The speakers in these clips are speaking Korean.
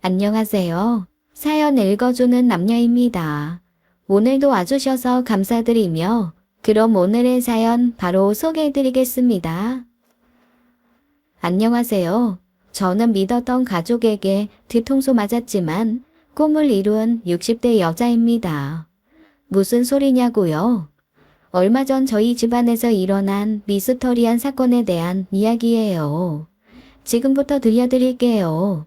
안녕하세요. 사연 읽어주는 남녀입니다. 오늘도 와주셔서 감사드리며 그럼 오늘의 사연 바로 소개해드리겠습니다. 안녕하세요. 저는 믿었던 가족에게 뒤통수 맞았지만 꿈을 이룬 60대 여자입니다. 무슨 소리냐고요? 얼마 전 저희 집안에서 일어난 미스터리한 사건에 대한 이야기예요. 지금부터 들려드릴게요.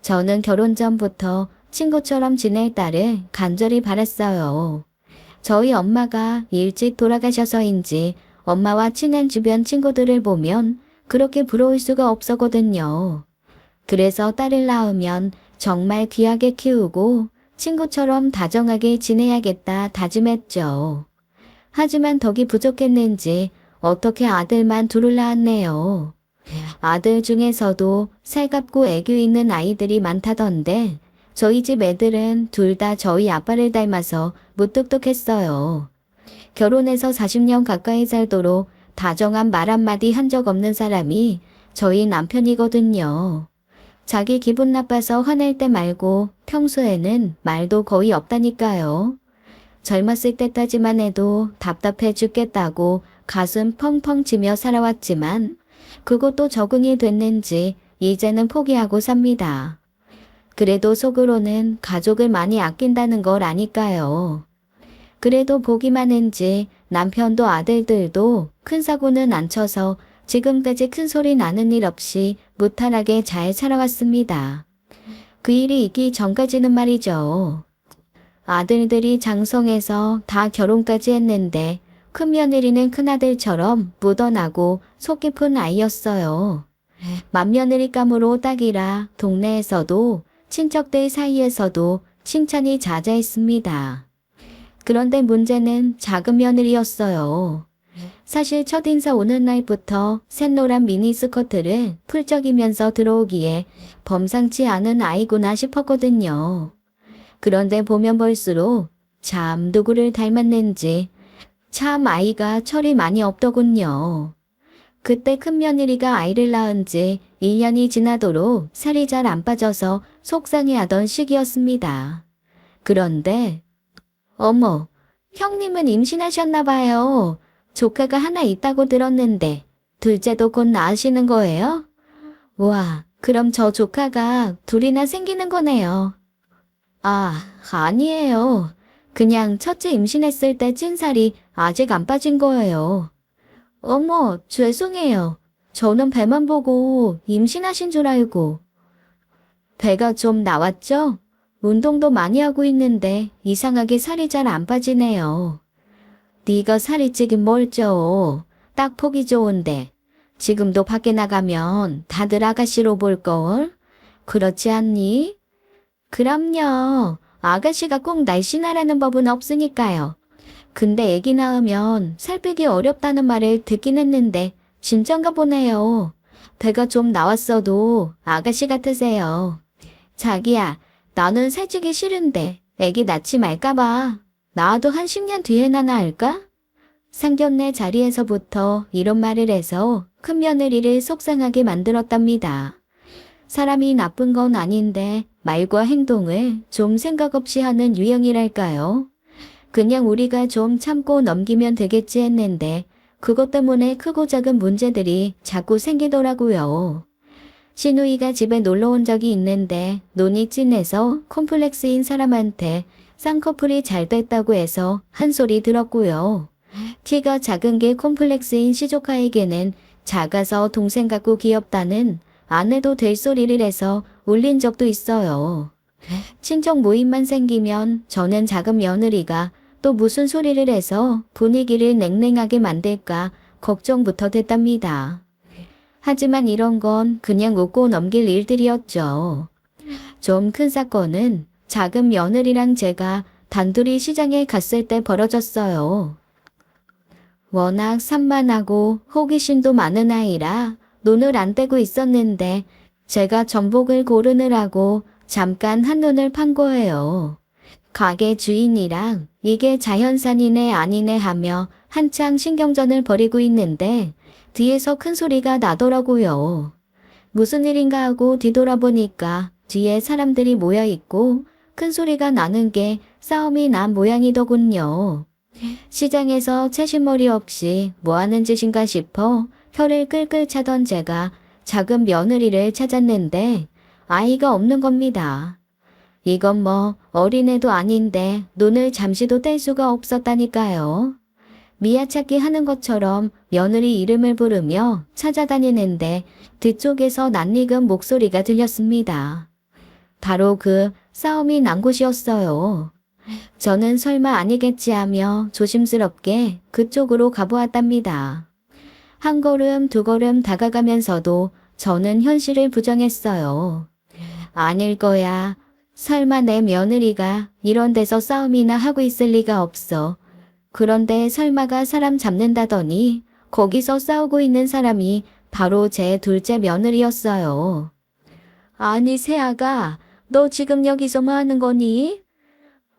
저는 결혼 전부터 친구처럼 지낼 딸을 간절히 바랐어요. 저희 엄마가 일찍 돌아가셔서인지 엄마와 친한 주변 친구들을 보면 그렇게 부러울 수가 없었거든요. 그래서 딸을 낳으면 정말 귀하게 키우고 친구처럼 다정하게 지내야겠다 다짐했죠. 하지만 덕이 부족했는지 어떻게 아들만 둘을 낳았네요. 아들 중에서도 살갑고 애교 있는 아이들이 많다던데 저희 집 애들은 둘 다 저희 아빠를 닮아서 무뚝뚝했어요. 결혼해서 40년 가까이 살도록 다정한 말 한마디 한 적 없는 사람이 저희 남편이거든요. 자기 기분 나빠서 화낼 때 말고 평소에는 말도 거의 없다니까요. 젊었을 때까지만 해도 답답해 죽겠다고 가슴 펑펑 치며 살아왔지만 그것도 적응이 됐는지 이제는 포기하고 삽니다. 그래도 속으로는 가족을 많이 아낀다는 걸 아니까요. 그래도 복이 많은지 남편도 아들들도 큰 사고는 안 쳐서 지금까지 큰 소리 나는 일 없이 무탈하게 잘 살아왔습니다. 그 일이 있기 전까지는 말이죠. 아들들이 장성해서 다 결혼까지 했는데 큰며느리는 큰아들처럼 묻어나고 속 깊은 아이였어요. 맏며느리감으로 딱이라 동네에서도 친척들 사이에서도 칭찬이 자자했습니다. 그런데 문제는 작은 며느리였어요. 사실 첫인사 오는 날부터 샛노란 미니스커트를 풀적이면서 들어오기에 범상치 않은 아이구나 싶었거든요. 그런데 보면 볼수록 참 누구를 닮았는지 참 아이가 철이 많이 없더군요. 그때 큰며느리가 아이를 낳은 지 1년이 지나도록 살이 잘 안 빠져서 속상해하던 시기였습니다. 그런데 어머, 형님은 임신하셨나 봐요. 조카가 하나 있다고 들었는데 둘째도 곧 낳으시는 거예요? 와, 그럼 저 조카가 둘이나 생기는 거네요. 아, 아니에요. 그냥 첫째 임신했을 때 찐살이 아직 안 빠진 거예요. 어머, 죄송해요. 저는 배만 보고 임신하신 줄 알고. 배가 좀 나왔죠? 운동도 많이 하고 있는데 이상하게 살이 잘 안 빠지네요. 네가 살이 찌긴 뭘 쪄. 딱 보기 좋은데. 지금도 밖에 나가면 다들 아가씨로 볼걸? 그렇지 않니? 그럼요. 아가씨가 꼭 날씬하라는 법은 없으니까요. 근데 애기 낳으면 살 빼기 어렵다는 말을 듣긴 했는데 진짠가 보네요. 배가 좀 나왔어도 아가씨 같으세요. 자기야, 나는 살찌기 싫은데 애기 낳지 말까봐. 낳아도 한 10년 뒤에나 낳을까? 상견례 자리에서부터 이런 말을 해서 큰며느리를 속상하게 만들었답니다. 사람이 나쁜 건 아닌데 말과 행동을 좀 생각 없이 하는 유형이랄까요? 그냥 우리가 좀 참고 넘기면 되겠지 했는데 그것 때문에 크고 작은 문제들이 자꾸 생기더라고요. 시누이가 집에 놀러 온 적이 있는데 눈이 찐해서 콤플렉스인 사람한테 쌍꺼풀이 잘 됐다고 해서 한 소리 들었고요. 키가 작은 게 콤플렉스인 시조카에게는 작아서 동생 같고 귀엽다는 안 해도 될 소리를 해서 울린 적도 있어요. 친척 모임만 생기면 저는 작은 며느리가 또 무슨 소리를 해서 분위기를 냉랭하게 만들까 걱정부터 됐답니다. 하지만 이런 건 그냥 웃고 넘길 일들이었죠. 좀 큰 사건은 작은 며느리랑 제가 단둘이 시장에 갔을 때 벌어졌어요. 워낙 산만하고 호기심도 많은 아이라 눈을 안 떼고 있었는데 제가 전복을 고르느라고 잠깐 한눈을 판 거예요. 가게 주인이랑 이게 자연산이네 아니네 하며 한창 신경전을 벌이고 있는데 뒤에서 큰 소리가 나더라고요. 무슨 일인가 하고 뒤돌아보니까 뒤에 사람들이 모여 있고 큰 소리가 나는 게 싸움이 난 모양이더군요. 시장에서 채신머리 없이 뭐 하는 짓인가 싶어 혀를 끌끌 차던 제가 작은 며느리를 찾았는데 아이가 없는 겁니다. 이건 뭐 어린애도 아닌데 눈을 잠시도 뗄 수가 없었다니까요. 미아찾기 하는 것처럼 며느리 이름을 부르며 찾아다니는데 뒤쪽에서 낯익은 목소리가 들렸습니다. 바로 그 싸움이 난 곳이었어요. 저는 설마 아니겠지 하며 조심스럽게 그쪽으로 가보았답니다. 한 걸음 두 걸음 다가가면서도 저는 현실을 부정했어요. 아닐 거야. 설마 내 며느리가 이런 데서 싸움이나 하고 있을 리가 없어. 그런데 설마가 사람 잡는다더니 거기서 싸우고 있는 사람이 바로 제 둘째 며느리였어요. 아니 새아가 너 지금 여기서 뭐 하는 거니?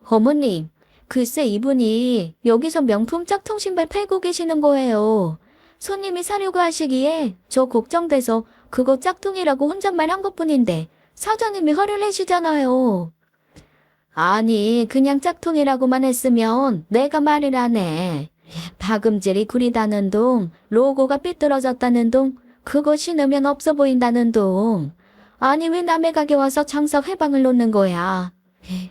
어머님, 글쎄 이분이 여기서 명품 짝퉁 신발 팔고 계시는 거예요. 손님이 사려고 하시기에 저 걱정돼서 그거 짝퉁이라고 혼잣말 한 것뿐인데 사장님이 화를 내시잖아요. 아니 그냥 짝퉁이라고만 했으면 내가 말을 안 해. 박음질이 구리다는 둥, 로고가 삐뚤어졌다는 둥, 그거 신으면 없어 보인다는 둥. 아니 왜 남의 가게 와서 장사 회방을 놓는 거야.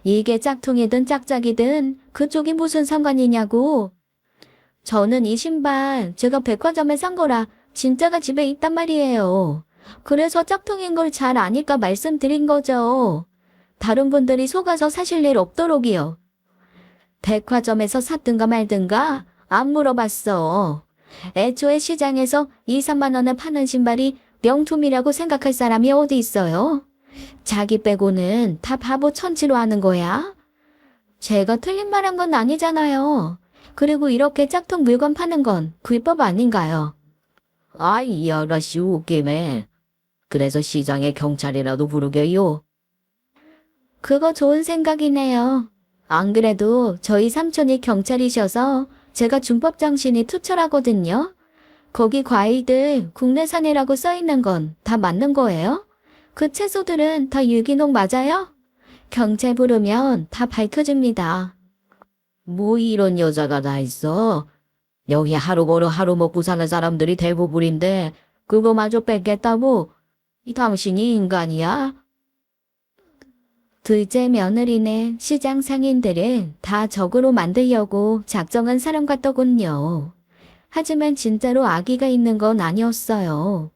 이게 짝퉁이든 짝짝이든 그쪽이 무슨 상관이냐고. 저는 이 신발 제가 백화점에 산 거라 진짜가 집에 있단 말이에요. 그래서 짝퉁인 걸 잘 아니까 말씀드린 거죠. 다른 분들이 속아서 사실 일 없도록이요. 백화점에서 샀든가 말든가 안 물어봤어. 애초에 시장에서 2, 3만 원에 파는 신발이 명품이라고 생각할 사람이 어디 있어요? 자기 빼고는 다 바보 천치로 하는 거야? 제가 틀린 말 한 건 아니잖아요. 그리고 이렇게 짝퉁 물건 파는 건 불법 아닌가요? 아이 아가씨 웃기네. 그래서 시장에 경찰이라도 부르게요. 그거 좋은 생각이네요. 안 그래도 저희 삼촌이 경찰이셔서 제가 준법 정신이 투철하거든요. 거기 과일들 국내산이라고 써있는 건 다 맞는 거예요? 그 채소들은 다 유기농 맞아요? 경찰 부르면 다 밝혀집니다. 뭐 이런 여자가 다 있어. 여기 하루 벌어 하루 먹고 사는 사람들이 대부분인데 그거마저 뺏겠다고? 당신이 인간이야? 둘째 며느리네 시장 상인들을 다 적으로 만들려고 작정한 사람 같더군요. 하지만 진짜로 아기가 있는 건 아니었어요.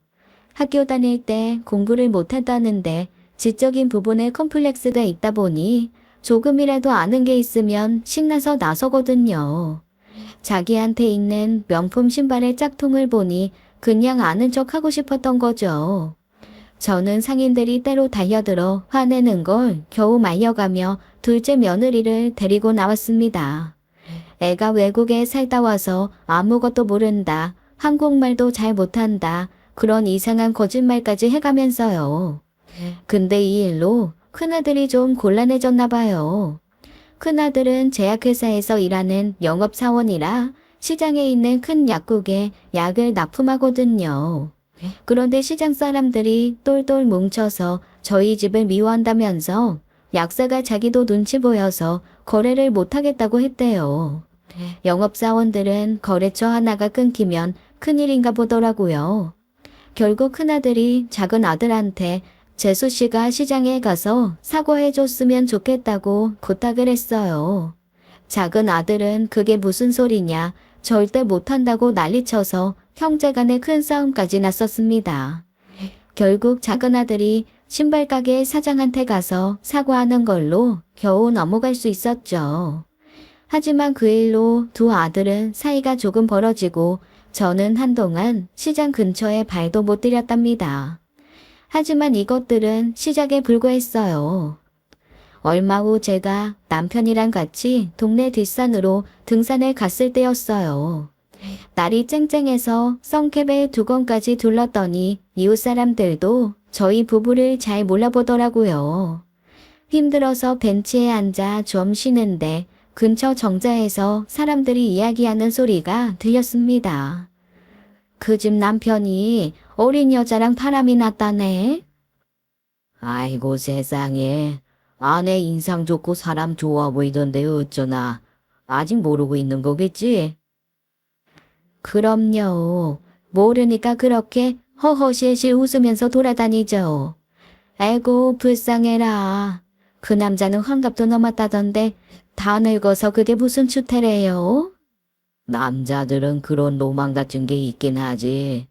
학교 다닐 때 공부를 못한다는데 지적인 부분에 컴플렉스가 있다 보니 조금이라도 아는 게 있으면 신나서 나서거든요. 자기한테 있는 명품 신발의 짝퉁을 보니 그냥 아는 척 하고 싶었던 거죠. 저는 상인들이 때로 달려들어 화내는 걸 겨우 말려가며 둘째 며느리를 데리고 나왔습니다. 애가 외국에 살다 와서 아무것도 모른다, 한국말도 잘 못한다, 그런 이상한 거짓말까지 해가면서요. 근데 이 일로 큰아들이 좀 곤란해졌나 봐요. 큰아들은 제약회사에서 일하는 영업사원이라 시장에 있는 큰 약국에 약을 납품하거든요. 그런데 시장 사람들이 똘똘 뭉쳐서 저희 집을 미워한다면서 약사가 자기도 눈치 보여서 거래를 못하겠다고 했대요. 영업사원들은 거래처 하나가 끊기면 큰일인가 보더라고요. 결국 큰아들이 작은 아들한테 재수 씨가 시장에 가서 사과해 줬으면 좋겠다고 부탁을 했어요. 작은 아들은 그게 무슨 소리냐, 절대 못한다고 난리쳐서 형제간에 큰 싸움까지 났었습니다. 결국 작은 아들이 신발 가게 사장한테 가서 사과하는 걸로 겨우 넘어갈 수 있었죠. 하지만 그 일로 두 아들은 사이가 조금 벌어지고 저는 한동안 시장 근처에 발도 못 들였답니다. 하지만 이것들은 시작에 불과했어요. 얼마 후 제가 남편이랑 같이 동네 뒷산으로 등산을 갔을 때였어요. 날이 쨍쨍해서 선캡에 2건까지 둘렀더니 이웃 사람들도 저희 부부를 잘 몰라보더라고요. 힘들어서 벤치에 앉아 좀 쉬는데 근처 정자에서 사람들이 이야기하는 소리가 들렸습니다. 그 집 남편이 어린 여자랑 바람이 났다네. 아이고 세상에. 아내 인상 좋고 사람 좋아 보이던데 어쩌나. 아직 모르고 있는 거겠지? 그럼요. 모르니까 그렇게 허허실실 웃으면서 돌아다니죠. 아이고 불쌍해라. 그 남자는 환갑도 넘었다던데 다 늙어서 그게 무슨 추태래요? 남자들은 그런 로망 같은 게 있긴 하지.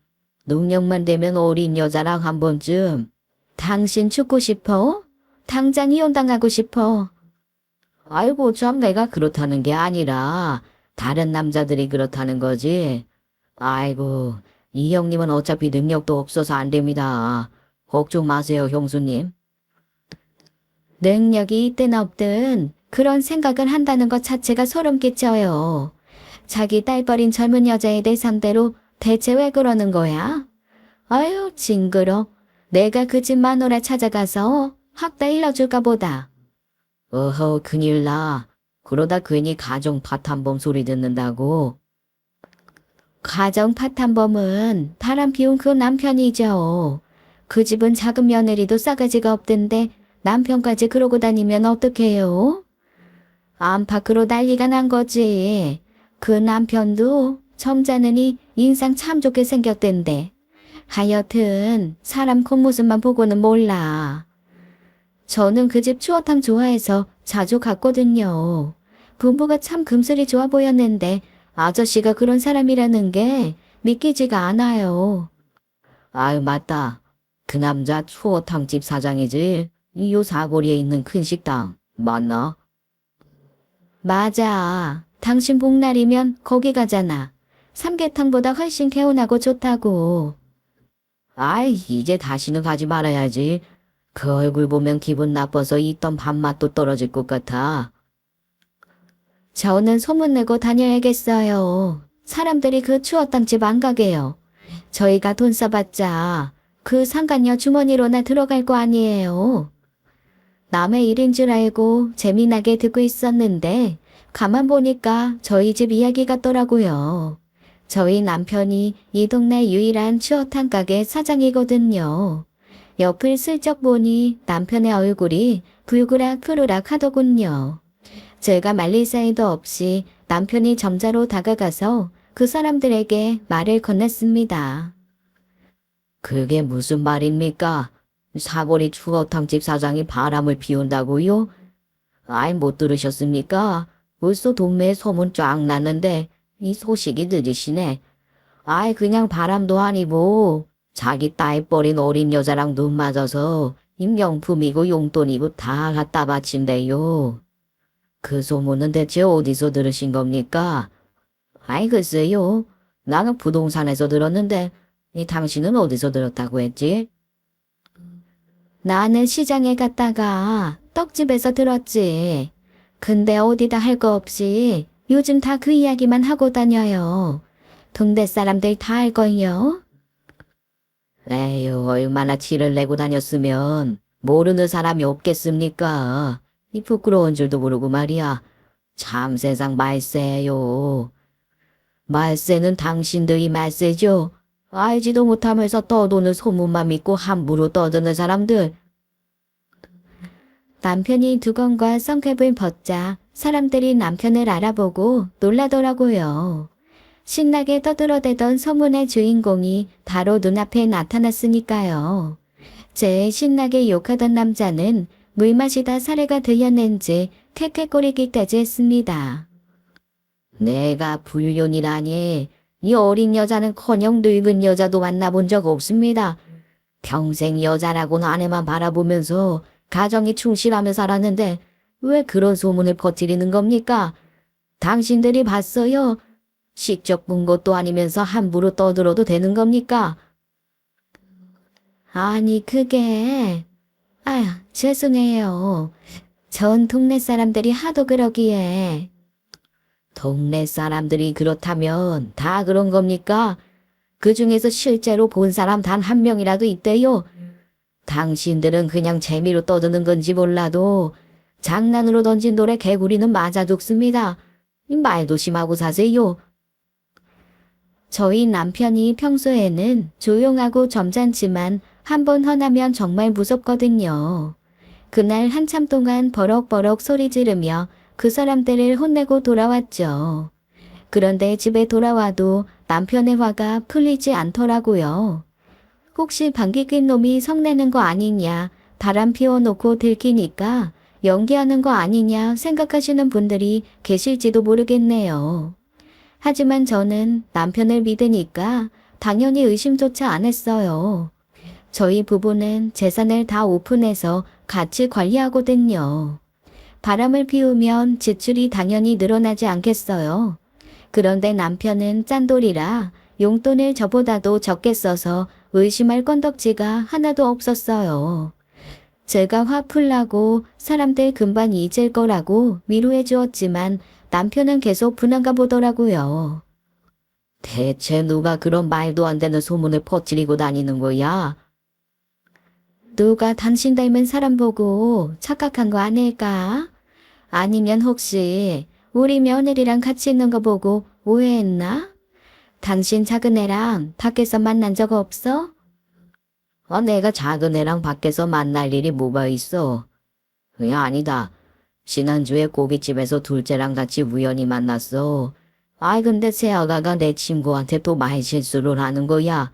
능력만 되면 어린 여자랑 한 번쯤. 당신 죽고 싶어? 당장 이혼당하고 싶어. 아이고 참 내가 그렇다는 게 아니라 다른 남자들이 그렇다는 거지. 아이고 이 형님은 어차피 능력도 없어서 안 됩니다. 걱정 마세요 형수님. 능력이 있든 없든 그런 생각을 한다는 것 자체가 소름 끼쳐요. 자기 딸버린 젊은 여자에 대해 상대로 대체 왜 그러는 거야? 아유 징그러. 내가 그 집 마누라 찾아가서 확 다 일러줄까 보다. 어허 큰일 나. 그러다 괜히 가정 파탄범 소리 듣는다고. 가정 파탄범은 바람 피운 그 남편이죠. 그 집은 작은 며느리도 싸가지가 없던데 남편까지 그러고 다니면 어떡해요? 안팎으로 난리가 난 거지. 그 남편도 점잖으니 인상 참 좋게 생겼댄데. 하여튼 사람 겉모습만 보고는 몰라. 저는 그 집 추어탕 좋아해서 자주 갔거든요. 부부가 참 금슬이 좋아 보였는데 아저씨가 그런 사람이라는 게 믿기지가 않아요. 아유 맞다. 그 남자 추어탕집 사장이지. 이 요 사거리에 있는 큰 식당 맞나? 맞아. 당신 복날이면 거기 가잖아. 삼계탕보다 훨씬 개운하고 좋다고. 아이 이제 다시는 가지 말아야지. 그 얼굴 보면 기분 나빠서 있던 밥맛도 떨어질 것 같아. 저는 소문내고 다녀야겠어요. 사람들이 그 추어탕집 안 가게요. 저희가 돈 써봤자 그 상간녀 주머니로나 들어갈 거 아니에요. 남의 일인 줄 알고 재미나게 듣고 있었는데 가만 보니까 저희 집 이야기 같더라고요. 저희 남편이 이 동네 유일한 추어탕 가게 사장이거든요. 옆을 슬쩍 보니 남편의 얼굴이 불그락 푸르락 하더군요. 제가 말릴 사이도 없이 남편이 점자로 다가가서 그 사람들에게 말을 건넸습니다. 그게 무슨 말입니까? 사거리 추어탕집 사장이 바람을 피운다고요? 아이 못 들으셨습니까? 벌써 동네에 소문 쫙 났는데 이 소식이 늦으시네. 아이 그냥 바람도 아니고 자기 딸 버린 어린 여자랑 눈 맞아서 이 명품이고 용돈이고 다 갖다 바친대요. 그 소문은 대체 어디서 들으신 겁니까? 아이 글쎄요. 나는 부동산에서 들었는데 이 당신은 어디서 들었다고 했지? 나는 시장에 갔다가 떡집에서 들었지. 근데 어디다 할 거 없이 요즘 다 그 이야기만 하고 다녀요. 동네 사람들 다 알걸요? 에휴, 얼마나 치를 내고 다녔으면 모르는 사람이 없겠습니까? 이 부끄러운 줄도 모르고 말이야. 참 세상 말세요. 말세는 당신들이 말세죠. 알지도 못하면서 떠도는 소문만 믿고 함부로 떠드는 사람들. 남편이 두건과 성캡을 벗자 사람들이 남편을 알아보고 놀라더라고요. 신나게 떠들어대던 소문의 주인공이 바로 눈앞에 나타났으니까요. 제 신나게 욕하던 남자는 물 마시다 사례가 들렸는지 헥헥거리기까지 했습니다. 내가 불륜이라니. 이 어린 여자는커녕 늙은 여자도 만나본 적 없습니다. 평생 여자라고는 아내만 바라보면서 가정에 충실하며 살았는데 왜 그런 소문을 퍼뜨리는 겁니까? 당신들이 봤어요? 직접 본 것도 아니면서 함부로 떠들어도 되는 겁니까? 아니 그게... 아휴 죄송해요. 전 동네 사람들이 하도 그러기에... 동네 사람들이 그렇다면 다 그런 겁니까? 그 중에서 실제로 본 사람 단 한 명이라도 있대요. 당신들은 그냥 재미로 떠드는 건지 몰라도 장난으로 던진 돌에 개구리는 맞아 죽습니다. 말도 심하고 사세요. 저희 남편이 평소에는 조용하고 점잖지만 한번 화나면 정말 무섭거든요. 그날 한참 동안 버럭버럭 소리 지르며 그 사람들을 혼내고 돌아왔죠. 그런데 집에 돌아와도 남편의 화가 풀리지 않더라고요. 혹시 방귀 낀 놈이 성내는 거 아니냐, 바람 피워놓고 들키니까 연기하는 거 아니냐 생각하시는 분들이 계실지도 모르겠네요. 하지만 저는 남편을 믿으니까 당연히 의심조차 안 했어요. 저희 부부는 재산을 다 오픈해서 같이 관리하거든요. 바람을 피우면 지출이 당연히 늘어나지 않겠어요. 그런데 남편은 짠돌이라 용돈을 저보다도 적게 써서 의심할 건덕지가 하나도 없었어요. 제가 화 풀라고 사람들 금방 잊을 거라고 위로해 주었지만 남편은 계속 분한가 보더라고요. 대체 누가 그런 말도 안 되는 소문을 퍼뜨리고 다니는 거야? 누가 당신 닮은 사람 보고 착각한 거 아닐까? 아니면 혹시 우리 며느리랑 같이 있는 거 보고 오해했나? 당신 작은 애랑 밖에서 만난 적 없어? 내가 작은 애랑 밖에서 만날 일이 뭐가 있어? 아니다. 지난주에 고깃집에서 둘째랑 같이 우연히 만났어. 근데 새아가가 내 친구한테 또 말실수를 하는 거야.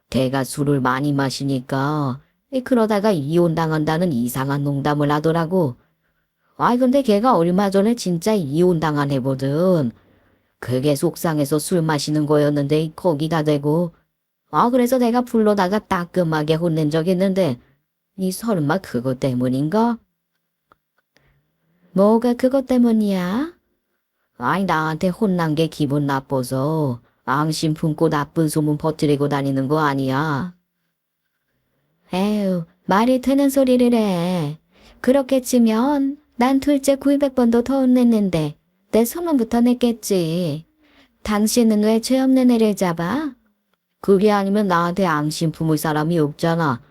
걔가 술을 많이 마시니까 그러다가 이혼당한다는 이상한 농담을 하더라고. 근데 걔가 얼마 전에 진짜 이혼당한 애거든. 그게 속상해서 술 마시는 거였는데 거기다 대고. 그래서 내가 불러다가 따끔하게 혼낸 적 있는데 설마 그것 때문인가? 뭐가 그것 때문이야? 나한테 혼난 게 기분 나빠서 앙심 품고 나쁜 소문 퍼뜨리고 다니는 거 아니야? 에휴, 말이 트는 소리를 해. 그렇게 치면 난 둘째 900번도 더 혼냈는데 내 소문부터 냈겠지. 당신은 왜 죄 없는 애를 잡아? 그게 아니면 나한테 앙심 품을 사람이 없잖아.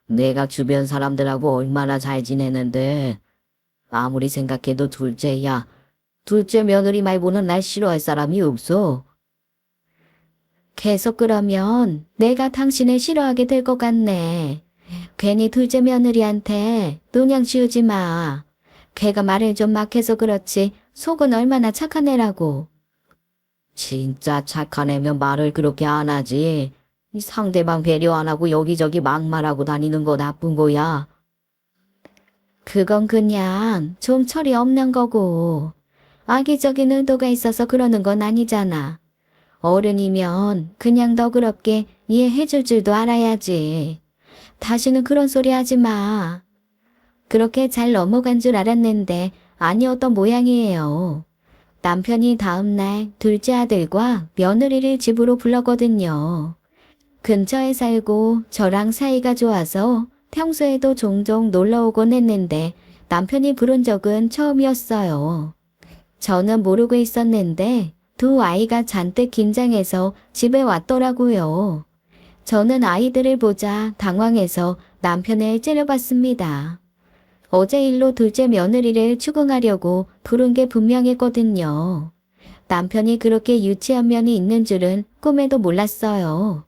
내가 주변 사람들하고 얼마나 잘 지내는데. 아무리 생각해도 둘째야. 둘째 며느리 말고는 날 싫어할 사람이 없어. 계속 그러면 내가 당신을 싫어하게 될 것 같네. 괜히 둘째 며느리한테 노냥 씌우지 마. 걔가 말을 좀 막 해서 그렇지 속은 얼마나 착한 애라고. 진짜 착한 애면 말을 그렇게 안 하지. 상대방 배려 안 하고 여기저기 막 말하고 다니는 거 나쁜 거야. 그건 그냥 좀 철이 없는 거고. 악의적인 의도가 있어서 그러는 건 아니잖아. 어른이면 그냥 너그럽게 이해해 줄 줄도 알아야지. 다시는 그런 소리 하지 마. 그렇게 잘 넘어간 줄 알았는데 아니었던 모양이에요. 남편이 다음날 둘째 아들과 며느리를 집으로 불렀거든요. 근처에 살고 저랑 사이가 좋아서 평소에도 종종 놀러 오곤 했는데 남편이 부른 적은 처음이었어요. 저는 모르고 있었는데 두 아이가 잔뜩 긴장해서 집에 왔더라고요. 저는 아이들을 보자 당황해서 남편을 째려봤습니다. 어제 일로 둘째 며느리를 추궁하려고 부른 게 분명했거든요. 남편이 그렇게 유치한 면이 있는 줄은 꿈에도 몰랐어요.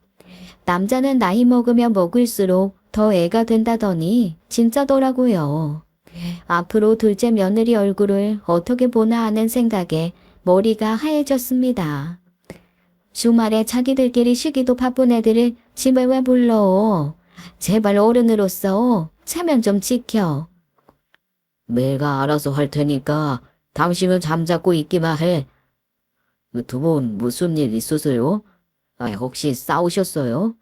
남자는 나이 먹으면 먹을수록 더 애가 된다더니 진짜더라고요. 앞으로 둘째 며느리 얼굴을 어떻게 보나 하는 생각에 머리가 하얘졌습니다. 주말에 자기들끼리 쉬기도 바쁜 애들을 집에 왜 불러? 제발 어른으로서 체면 좀 지켜. 내가 알아서 할 테니까 당신은 잠자고 있기만 해. 두 분 무슨 일 있으세요? 혹시 싸우셨어요?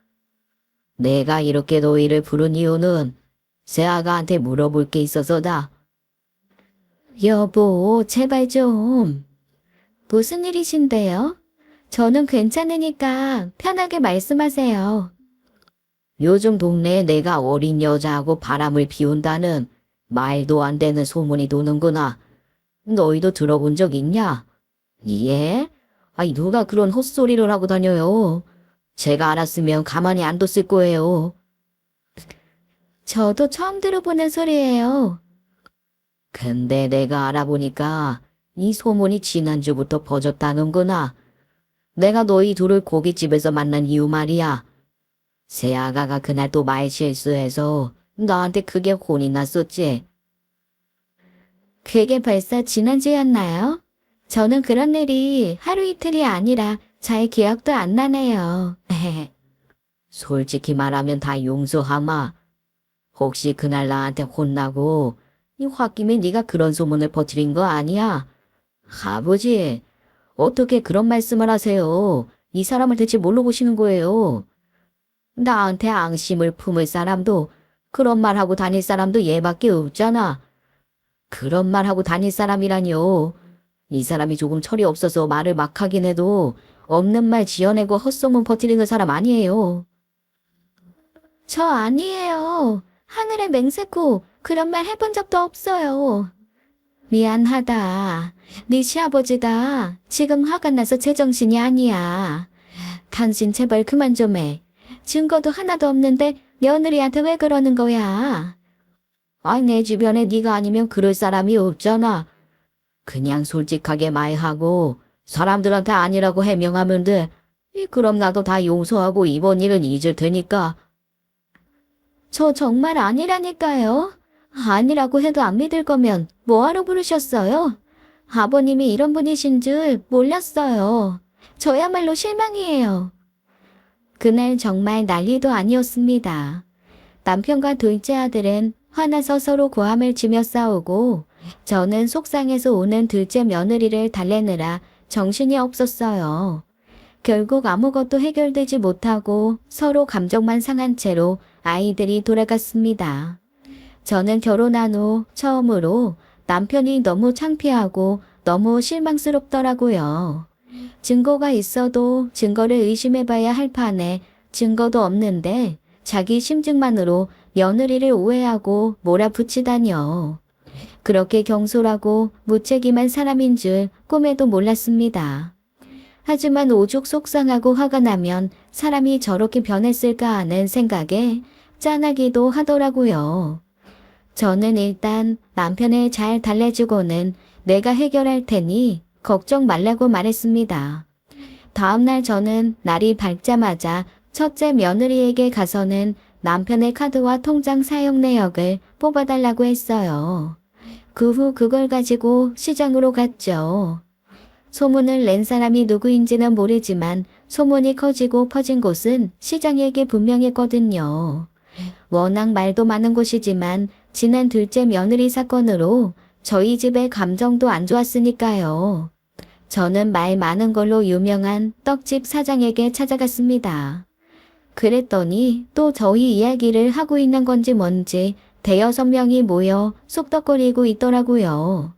내가 이렇게 너희를 부른 이유는 새아가한테 물어볼 게 있어서다. 여보, 제발 좀. 무슨 일이신데요? 저는 괜찮으니까 편하게 말씀하세요. 요즘 동네에 내가 어린 여자하고 바람을 피운다는 말도 안 되는 소문이 도는구나. 너희도 들어본 적 있냐? 예? 누가 그런 헛소리를 하고 다녀요. 제가 알았으면 가만히 안 뒀을 거예요. 저도 처음 들어보는 소리예요. 근데 내가 알아보니까 이 소문이 지난주부터 퍼졌다는구나. 내가 너희 둘을 고깃집에서 만난 이유 말이야. 새아가가 그날 또 말 실수해서 나한테 크게 혼이 났었지. 그게 벌써 지난주였나요? 저는 그런 일이 하루 이틀이 아니라 잘 기억도 안 나네요. 솔직히 말하면 다 용서하마. 혹시 그날 나한테 혼나고 이 홧김에 네가 그런 소문을 퍼뜨린 거 아니야? 아버지, 어떻게 그런 말씀을 하세요? 이 사람을 대체 뭘로 보시는 거예요? 나한테 앙심을 품을 사람도 그런 말하고 다닐 사람도 얘밖에 없잖아. 그런 말하고 다닐 사람이라뇨. 이 사람이 조금 철이 없어서 말을 막 하긴 해도 없는 말 지어내고 헛소문 퍼뜨리는 사람 아니에요. 저 아니에요. 하늘에 맹세코 그런 말 해본 적도 없어요. 미안하다. 네 시아버지가 지금 화가 나서 제정신이 아니야. 당신 제발 그만 좀 해. 증거도 하나도 없는데 며느리한테 왜 그러는 거야? 아이 내 주변에 네가 아니면 그럴 사람이 없잖아. 그냥 솔직하게 말하고 사람들한테 아니라고 해명하면 돼. 그럼 나도 다 용서하고 이번 일은 잊을 테니까. 저 정말 아니라니까요. 아니라고 해도 안 믿을 거면 뭐하러 부르셨어요? 아버님이 이런 분이신 줄 몰랐어요. 저야말로 실망이에요. 그날 정말 난리도 아니었습니다. 남편과 둘째 아들은 화나서 서로 고함을 치며 싸우고 저는 속상해서 오는 둘째 며느리를 달래느라 정신이 없었어요. 결국 아무것도 해결되지 못하고 서로 감정만 상한 채로 아이들이 돌아갔습니다. 저는 결혼한 후 처음으로 남편이 너무 창피하고 너무 실망스럽더라고요. 증거가 있어도 증거를 의심해봐야 할 판에 증거도 없는데 자기 심증만으로 며느리를 오해하고 몰아붙이다니요. 그렇게 경솔하고 무책임한 사람인 줄 꿈에도 몰랐습니다. 하지만 오죽 속상하고 화가 나면 사람이 저렇게 변했을까 하는 생각에 짠하기도 하더라고요. 저는 일단 남편을 잘 달래주고는 내가 해결할 테니 걱정 말라고 말했습니다. 다음날 저는 날이 밝자마자 첫째 며느리에게 가서는 남편의 카드와 통장 사용 내역을 뽑아달라고 했어요. 그 후 그걸 가지고 시장으로 갔죠. 소문을 낸 사람이 누구인지는 모르지만 소문이 커지고 퍼진 곳은 시장에게 분명했거든요. 워낙 말도 많은 곳이지만 지난 둘째 며느리 사건으로 저희 집의 감정도 안 좋았으니까요. 저는 말 많은 걸로 유명한 떡집 사장에게 찾아갔습니다. 그랬더니 또 저희 이야기를 하고 있는 건지 뭔지 대여섯 명이 모여 쑥덕거리고 있더라고요.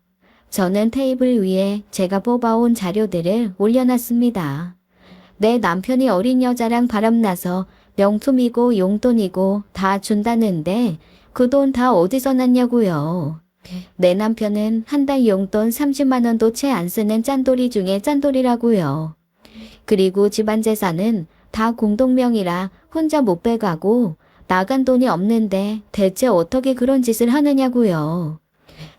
저는 테이블 위에 제가 뽑아온 자료들을 올려놨습니다. 내 남편이 어린 여자랑 바람나서 명품이고 용돈이고 다 준다는데 그 돈 다 어디서 났냐고요. 내 남편은 한 달 용돈 30만 원도 채 안 쓰는 짠돌이 중에 짠돌이라고요. 그리고 집안 재산은 다 공동명의라 혼자 못 빼가고 나간 돈이 없는데 대체 어떻게 그런 짓을 하느냐고요.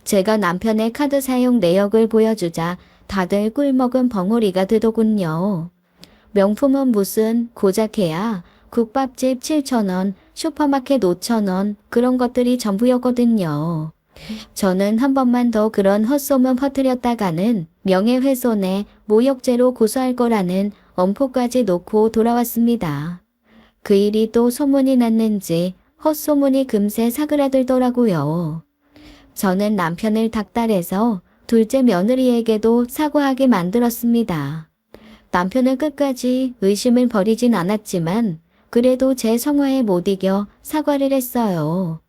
제가 남편의 카드 사용 내역을 보여주자 다들 꿀먹은 벙어리가 되더군요. 명품은 무슨 고작해야 국밥집 7,000원, 슈퍼마켓 5,000원 그런 것들이 전부였거든요. 저는 한 번만 더 그런 헛소문 퍼뜨렸다가는 명예훼손에 모욕죄로 고소할 거라는 엄포까지 놓고 돌아왔습니다. 그 일이 또 소문이 났는지 헛소문이 금세 사그라들더라고요. 저는 남편을 닥달해서 둘째 며느리에게도 사과하게 만들었습니다. 남편은 끝까지 의심을 버리진 않았지만 그래도 제 성화에 못 이겨 사과를 했어요.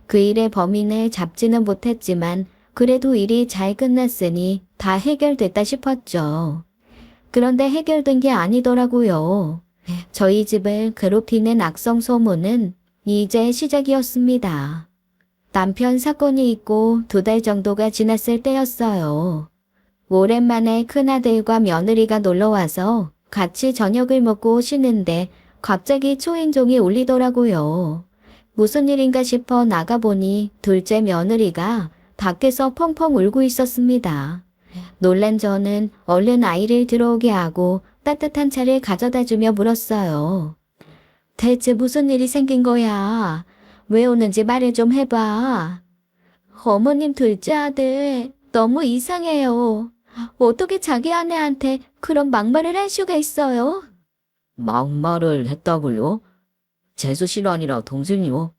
그 일의 범인을 잡지는 못했지만 그래도 일이 잘 끝났으니 다 해결됐다 싶었죠. 그런데 해결된 게 아니더라고요. 저희 집을 괴롭히는 악성 소문은 이제 시작이었습니다. 남편 사건이 있고 2달 정도가 지났을 때였어요. 오랜만에 큰아들과 며느리가 놀러와서 같이 저녁을 먹고 쉬는데 갑자기 초인종이 울리더라고요. 무슨 일인가 싶어 나가보니 둘째 며느리가 밖에서 펑펑 울고 있었습니다. 놀란 저는 얼른 아이를 들어오게 하고 따뜻한 차를 가져다 주며 물었어요. 대체 무슨 일이 생긴 거야? 왜 오는지 말을 좀 해봐. 어머님 둘째 아들 너무 이상해요. 어떻게 자기 아내한테 그런 막말을 할 수가 있어요? 막말을 했다고요? 재수 씨가 아니라 동생이요.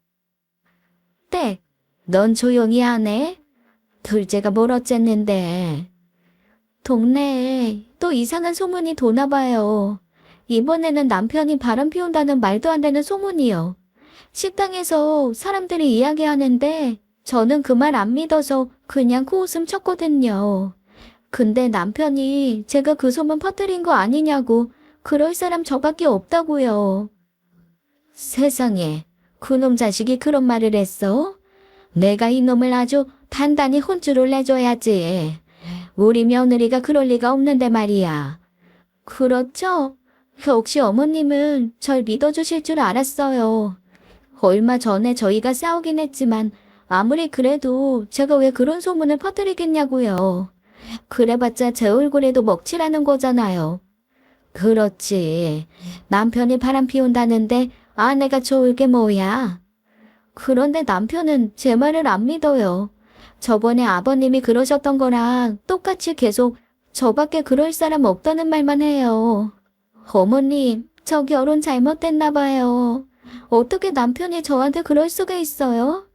네, 넌 조용히 하네. 둘째가 뭘 어쨌는데. 동네에 또 이상한 소문이 도나 봐요. 이번에는 남편이 바람 피운다는 말도 안 되는 소문이요. 식당에서 사람들이 이야기하는데 저는 그 말 안 믿어서 그냥 코웃음 쳤거든요. 근데 남편이 제가 그 소문 퍼뜨린 거 아니냐고 그럴 사람 저밖에 없다고요. 세상에, 그놈 자식이 그런 말을 했어? 내가 이놈을 아주 단단히 혼쭐을 내줘야지. 우리 며느리가 그럴 리가 없는데 말이야. 그렇죠? 혹시 어머님은 절 믿어주실 줄 알았어요. 얼마 전에 저희가 싸우긴 했지만 아무리 그래도 제가 왜 그런 소문을 퍼뜨리겠냐고요. 그래봤자 제 얼굴에도 먹칠하는 거잖아요. 그렇지. 남편이 바람 피운다는데 아내가 좋을 게 뭐야. 그런데 남편은 제 말을 안 믿어요. 저번에 아버님이 그러셨던 거랑 똑같이 계속 저밖에 그럴 사람 없다는 말만 해요. 어머님, 저 결혼 잘못됐나 봐요. 어떻게 남편이 저한테 그럴 수가 있어요?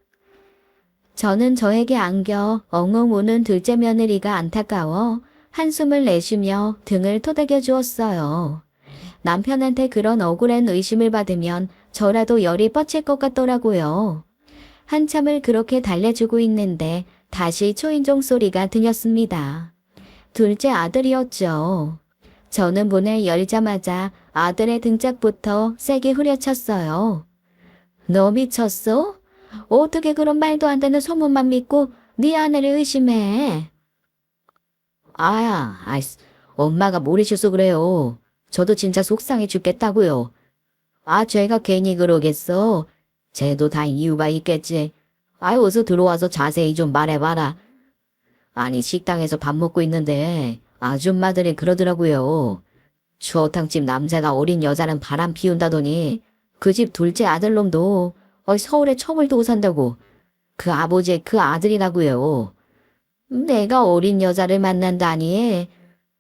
저는 저에게 안겨 엉엉 우는 둘째 며느리가 안타까워 한숨을 내쉬며 등을 토닥여 주었어요. 남편한테 그런 억울한 의심을 받으면 저라도 열이 뻗칠 것 같더라고요. 한참을 그렇게 달래주고 있는데 다시 초인종 소리가 들렸습니다. 둘째 아들이었죠. 저는 문을 열자마자 아들의 등짝부터 세게 후려쳤어요. 너 미쳤어? 어떻게 그런 말도 안 되는 소문만 믿고 네 아내를 의심해? 엄마가 모르셔서 그래요. 저도 진짜 속상해 죽겠다고요. 제가 괜히 그러겠어. 쟤도 다 이유가 있겠지. 어서 들어와서 자세히 좀 말해봐라. 아니, 식당에서 밥 먹고 있는데 아줌마들이 그러더라고요. 추어탕집 남자가 어린 여자는 바람 피운다더니 그 집 둘째 아들놈도 서울에 처벌 두고 산다고. 그 아버지의 그 아들이라고요. 내가 어린 여자를 만난다니.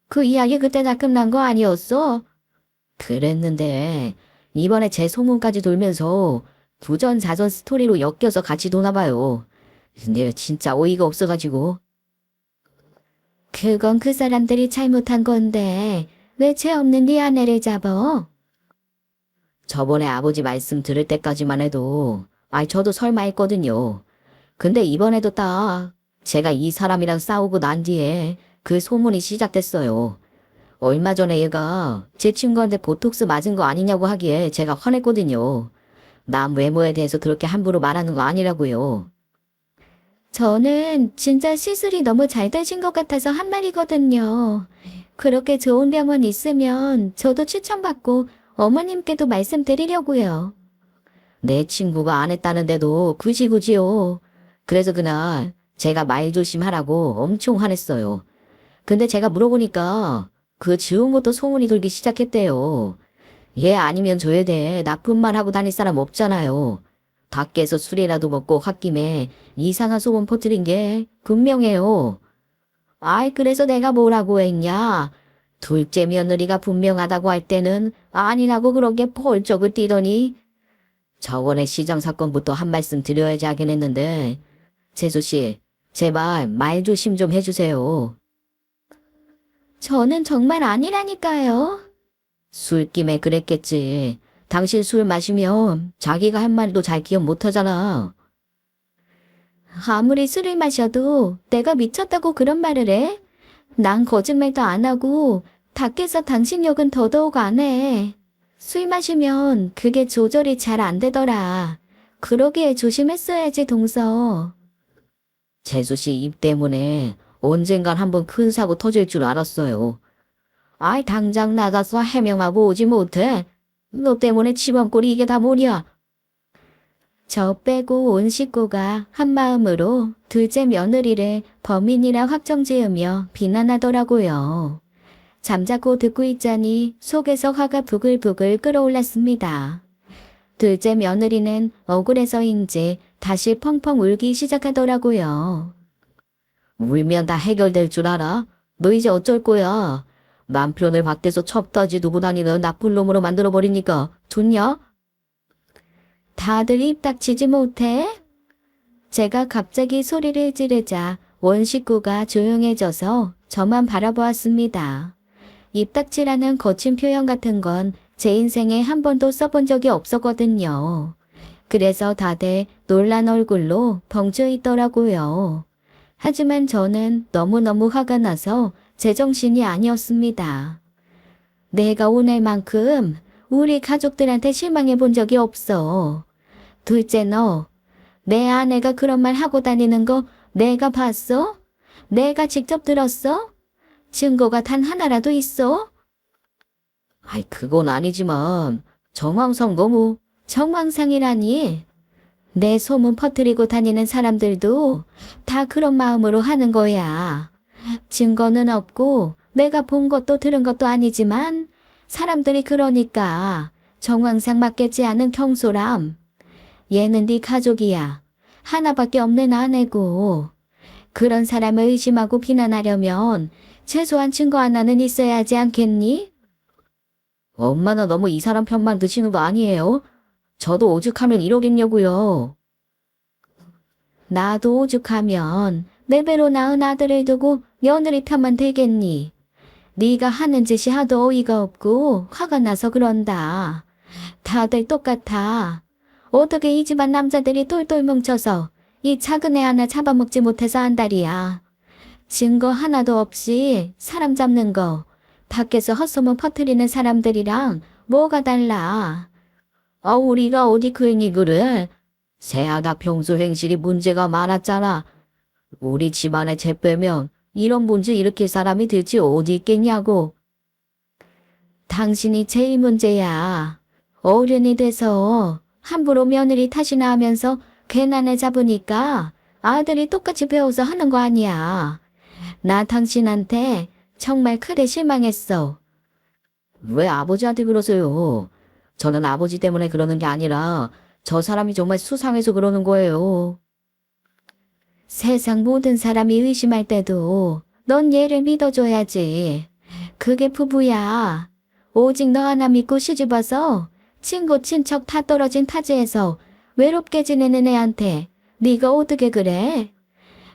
그 이야기 그때 낯금 난 거 아니었어? 그랬는데 이번에 제 소문까지 돌면서 부전자전 스토리로 엮여서 같이 도나봐요. 내가 진짜 어이가 없어가지고. 그건 그 사람들이 잘못한 건데 왜 죄 없는 네 아내를 잡어? 저번에 아버지 말씀 들을 때까지만 해도 저도 설마 했거든요. 근데 이번에도 딱 제가 이 사람이랑 싸우고 난 뒤에 그 소문이 시작됐어요. 얼마 전에 얘가 제 친구한테 보톡스 맞은 거 아니냐고 하기에 제가 화냈거든요. 남 외모에 대해서 그렇게 함부로 말하는 거 아니라고요. 저는 진짜 시술이 너무 잘 되신 것 같아서 한 말이거든요. 그렇게 좋은 병원 있으면 저도 추천받고 어머님께도 말씀드리려고요. 내 친구가 안 했다는데도 굳이요. 그래서 그날 제가 말 조심하라고 엄청 화냈어요. 근데 제가 물어보니까 그 지운 것도 소문이 돌기 시작했대요. 얘 아니면 저에 대해 나쁜 말 하고 다닐 사람 없잖아요. 밖에서 술이라도 먹고 홧김에 이상한 소문 퍼뜨린 게 분명해요. 그래서 내가 뭐라고 했냐? 둘째 며느리가 분명하다고 할 때는 아니라고 그런 게 펄쩍을 뛰더니 저번에 시장 사건부터 한 말씀 드려야지 하긴 했는데 재수씨, 제발 말 조심 좀 해주세요. 저는 정말 아니라니까요. 술김에 그랬겠지. 당신 술 마시면 자기가 한 말도 잘 기억 못하잖아. 아무리 술을 마셔도 내가 미쳤다고 그런 말을 해? 난 거짓말도 안 하고 밖에서 당신 욕은 더더욱 안 해. 술 마시면 그게 조절이 잘 안 되더라. 그러기에 조심했어야지 동서. 재수씨 입 때문에 언젠간 한번 큰 사고 터질 줄 알았어요. 당장 나가서 해명하고 오지 못해. 너 때문에 집안꼴이 이게 다 뭐냐? 저 빼고 온 식구가 한마음으로 둘째 며느리를 범인이라 확정지으며 비난하더라고요. 잠자코 듣고 있자니 속에서 화가 부글부글 끓어올랐습니다. 둘째 며느리는 억울해서인지 다시 펑펑 울기 시작하더라고요. 울면 다 해결될 줄 알아? 너 이제 어쩔 거야? 남편을 밖에서 첩다지 두고 다니는 나쁜 놈으로 만들어버리니까 좋냐? 다들 입 닥치지 못해? 제가 갑자기 소리를 지르자 원 식구가 조용해져서 저만 바라보았습니다. 입 닥치라는 거친 표현 같은 건 제 인생에 한 번도 써본 적이 없었거든요. 그래서 다들 놀란 얼굴로 벙쪄 있더라고요. 하지만 저는 너무너무 화가 나서 제정신이 아니었습니다. 내가 오늘만큼 우리 가족들한테 실망해 본 적이 없어. 둘째 너, 내 아내가 그런 말 하고 다니는 거 내가 봤어? 내가 직접 들었어? 증거가 단 하나라도 있어? 아이, 그건 아니지만 정황상 너무 정황상이라니. 내 소문 퍼뜨리고 다니는 사람들도 다 그런 마음으로 하는 거야. 증거는 없고 내가 본 것도 들은 것도 아니지만 사람들이 그러니까 정황상 맞겠지 않은 경솔함. 얘는 네 가족이야. 하나밖에 없는 아내고. 그런 사람을 의심하고 비난하려면 최소한 증거 하나는 있어야 하지 않겠니? 엄마나 너무 이 사람 편만 드시는 거 아니에요? 저도 오죽하면 이러겠냐고요. 나도 오죽하면 내 배로 낳은 아들을 두고 며느리 편만 되겠니? 네가 하는 짓이 하도 어이가 없고 화가 나서 그런다. 다들 똑같아. 어떻게 이 집안 남자들이 똘똘 뭉쳐서 이 작은 애 하나 잡아먹지 못해서 안달이야. 증거 하나도 없이 사람 잡는 거 밖에서 헛소문 퍼뜨리는 사람들이랑 뭐가 달라. 우리가 어디 괜히 그래? 새아가 평소 행실이 문제가 많았잖아. 우리 집안에 재 빼면 이런 문제 일으킬 사람이 될지 어디 있겠냐고. 당신이 제일 문제야. 어른이 돼서 함부로 며느리 탓이나 하면서 괜한 애 잡으니까 아들이 똑같이 배워서 하는 거 아니야. 나 당신한테 정말 크게 실망했어. 왜 아버지한테 그러세요? 저는 아버지 때문에 그러는 게 아니라 저 사람이 정말 수상해서 그러는 거예요. 세상 모든 사람이 의심할 때도 넌 얘를 믿어줘야지. 그게 부부야. 오직 너 하나 믿고 시집와서 친구 친척 다 떨어진 타지에서 외롭게 지내는 애한테 네가 어떻게 그래?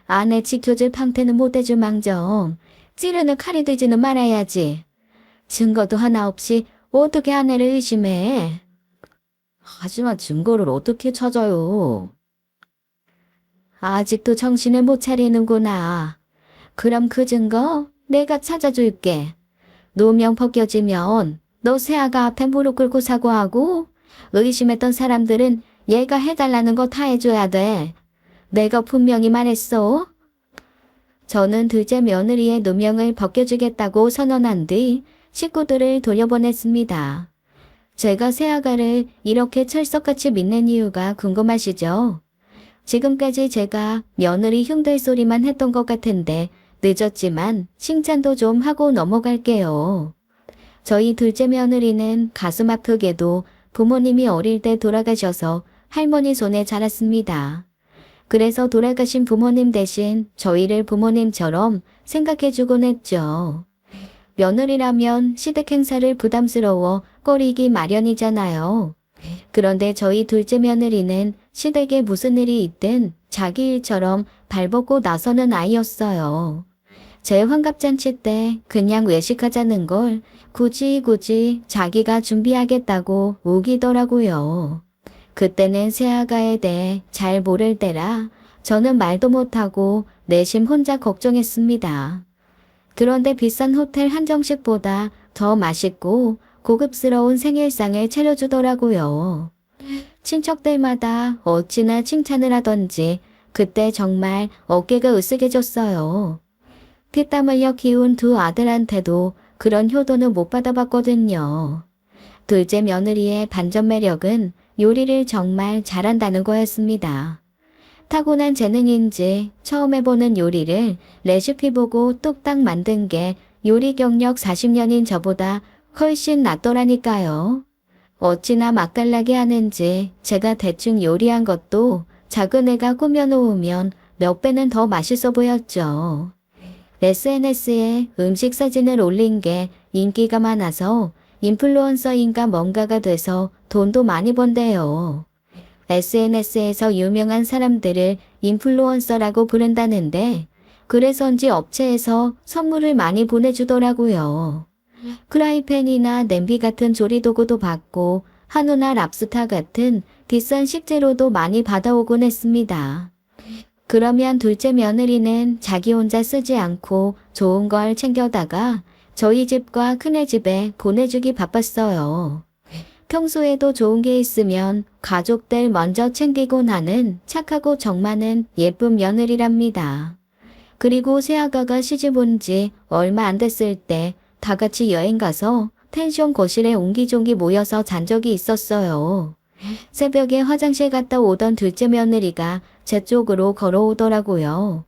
아내 지켜줄 방태는 못해줄 망정 찌르는 칼이 되지는 말아야지. 증거도 하나 없이 어떻게 아내를 의심해? 하지만 증거를 어떻게 찾아요? 아직도 정신을 못 차리는구나. 그럼 그 증거 내가 찾아줄게. 누명 벗겨지면 너 새아가 앞에 무릎 꿇고 사과하고 의심했던 사람들은 얘가 해달라는 거 다 해줘야 돼. 내가 분명히 말했어. 저는 둘째 며느리의 누명을 벗겨주겠다고 선언한 뒤 식구들을 돌려보냈습니다. 제가 새아가를 이렇게 철석같이 믿는 이유가 궁금하시죠? 지금까지 제가 며느리 흉들 소리만 했던 것 같은데 늦었지만 칭찬도 좀 하고 넘어갈게요. 저희 둘째 며느리는 가슴 아프게도 부모님이 어릴 때 돌아가셔서 할머니 손에 자랐습니다. 그래서 돌아가신 부모님 대신 저희를 부모님처럼 생각해주곤 했죠. 며느리라면 시댁 행사를 부담스러워 꺼리기 마련이잖아요. 그런데 저희 둘째 며느리는 시댁에 무슨 일이 있든 자기 일처럼 발벗고 나서는 아이였어요. 제 환갑잔치 때 그냥 외식하자는 걸 굳이 자기가 준비하겠다고 우기더라고요. 그때는 새아가에 대해 잘 모를 때라 저는 말도 못하고 내심 혼자 걱정했습니다. 그런데 비싼 호텔 한정식보다 더 맛있고 고급스러운 생일상을 차려주더라고요. 친척들마다 어찌나 칭찬을 하던지 그때 정말 어깨가 으쓱해졌어요. 피땀 흘려 키운 두 아들한테도 그런 효도는 못 받아봤거든요. 둘째 며느리의 반전 매력은 요리를 정말 잘한다는 거였습니다. 타고난 재능인지 처음 해보는 요리를 레시피 보고 뚝딱 만든 게 요리 경력 40년인 저보다 훨씬 낫더라니까요. 어찌나 맛깔나게 하는지 제가 대충 요리한 것도 작은 애가 꾸며놓으면 몇 배는 더 맛있어 보였죠. SNS에 음식 사진을 올린 게 인기가 많아서 인플루언서인가 뭔가가 돼서 돈도 많이 번대요. SNS에서 유명한 사람들을 인플루언서라고 부른다는데 그래서인지 업체에서 선물을 많이 보내주더라고요. 프라이팬이나 냄비 같은 조리도구도 받고 한우나 랍스타 같은 비싼 식재료도 많이 받아오곤 했습니다. 그러면 둘째 며느리는 자기 혼자 쓰지 않고 좋은 걸 챙겨다가 저희 집과 큰애 집에 보내주기 바빴어요. 평소에도 좋은 게 있으면 가족들 먼저 챙기고 나는 착하고 정 많은 예쁜 며느리랍니다. 그리고 새아가가 시집 온 지 얼마 안 됐을 때 다 같이 여행 가서 펜션 거실에 옹기종기 모여서 잔 적이 있었어요. 새벽에 화장실 갔다 오던 둘째 며느리가 제 쪽으로 걸어오더라고요.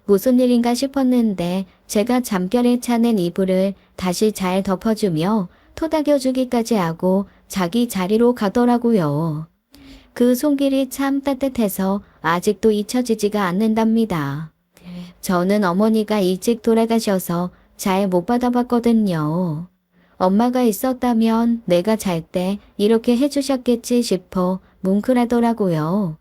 무슨 일인가 싶었는데 제가 잠결에 차낸 이불을 다시 잘 덮어주며 토닥여주기까지 하고 자기 자리로 가더라고요. 그 손길이 참 따뜻해서 아직도 잊혀지지가 않는답니다. 저는 어머니가 일찍 돌아가셔서 잘 못 받아봤거든요. 엄마가 있었다면 내가 잘 때 이렇게 해주셨겠지 싶어 뭉클하더라고요.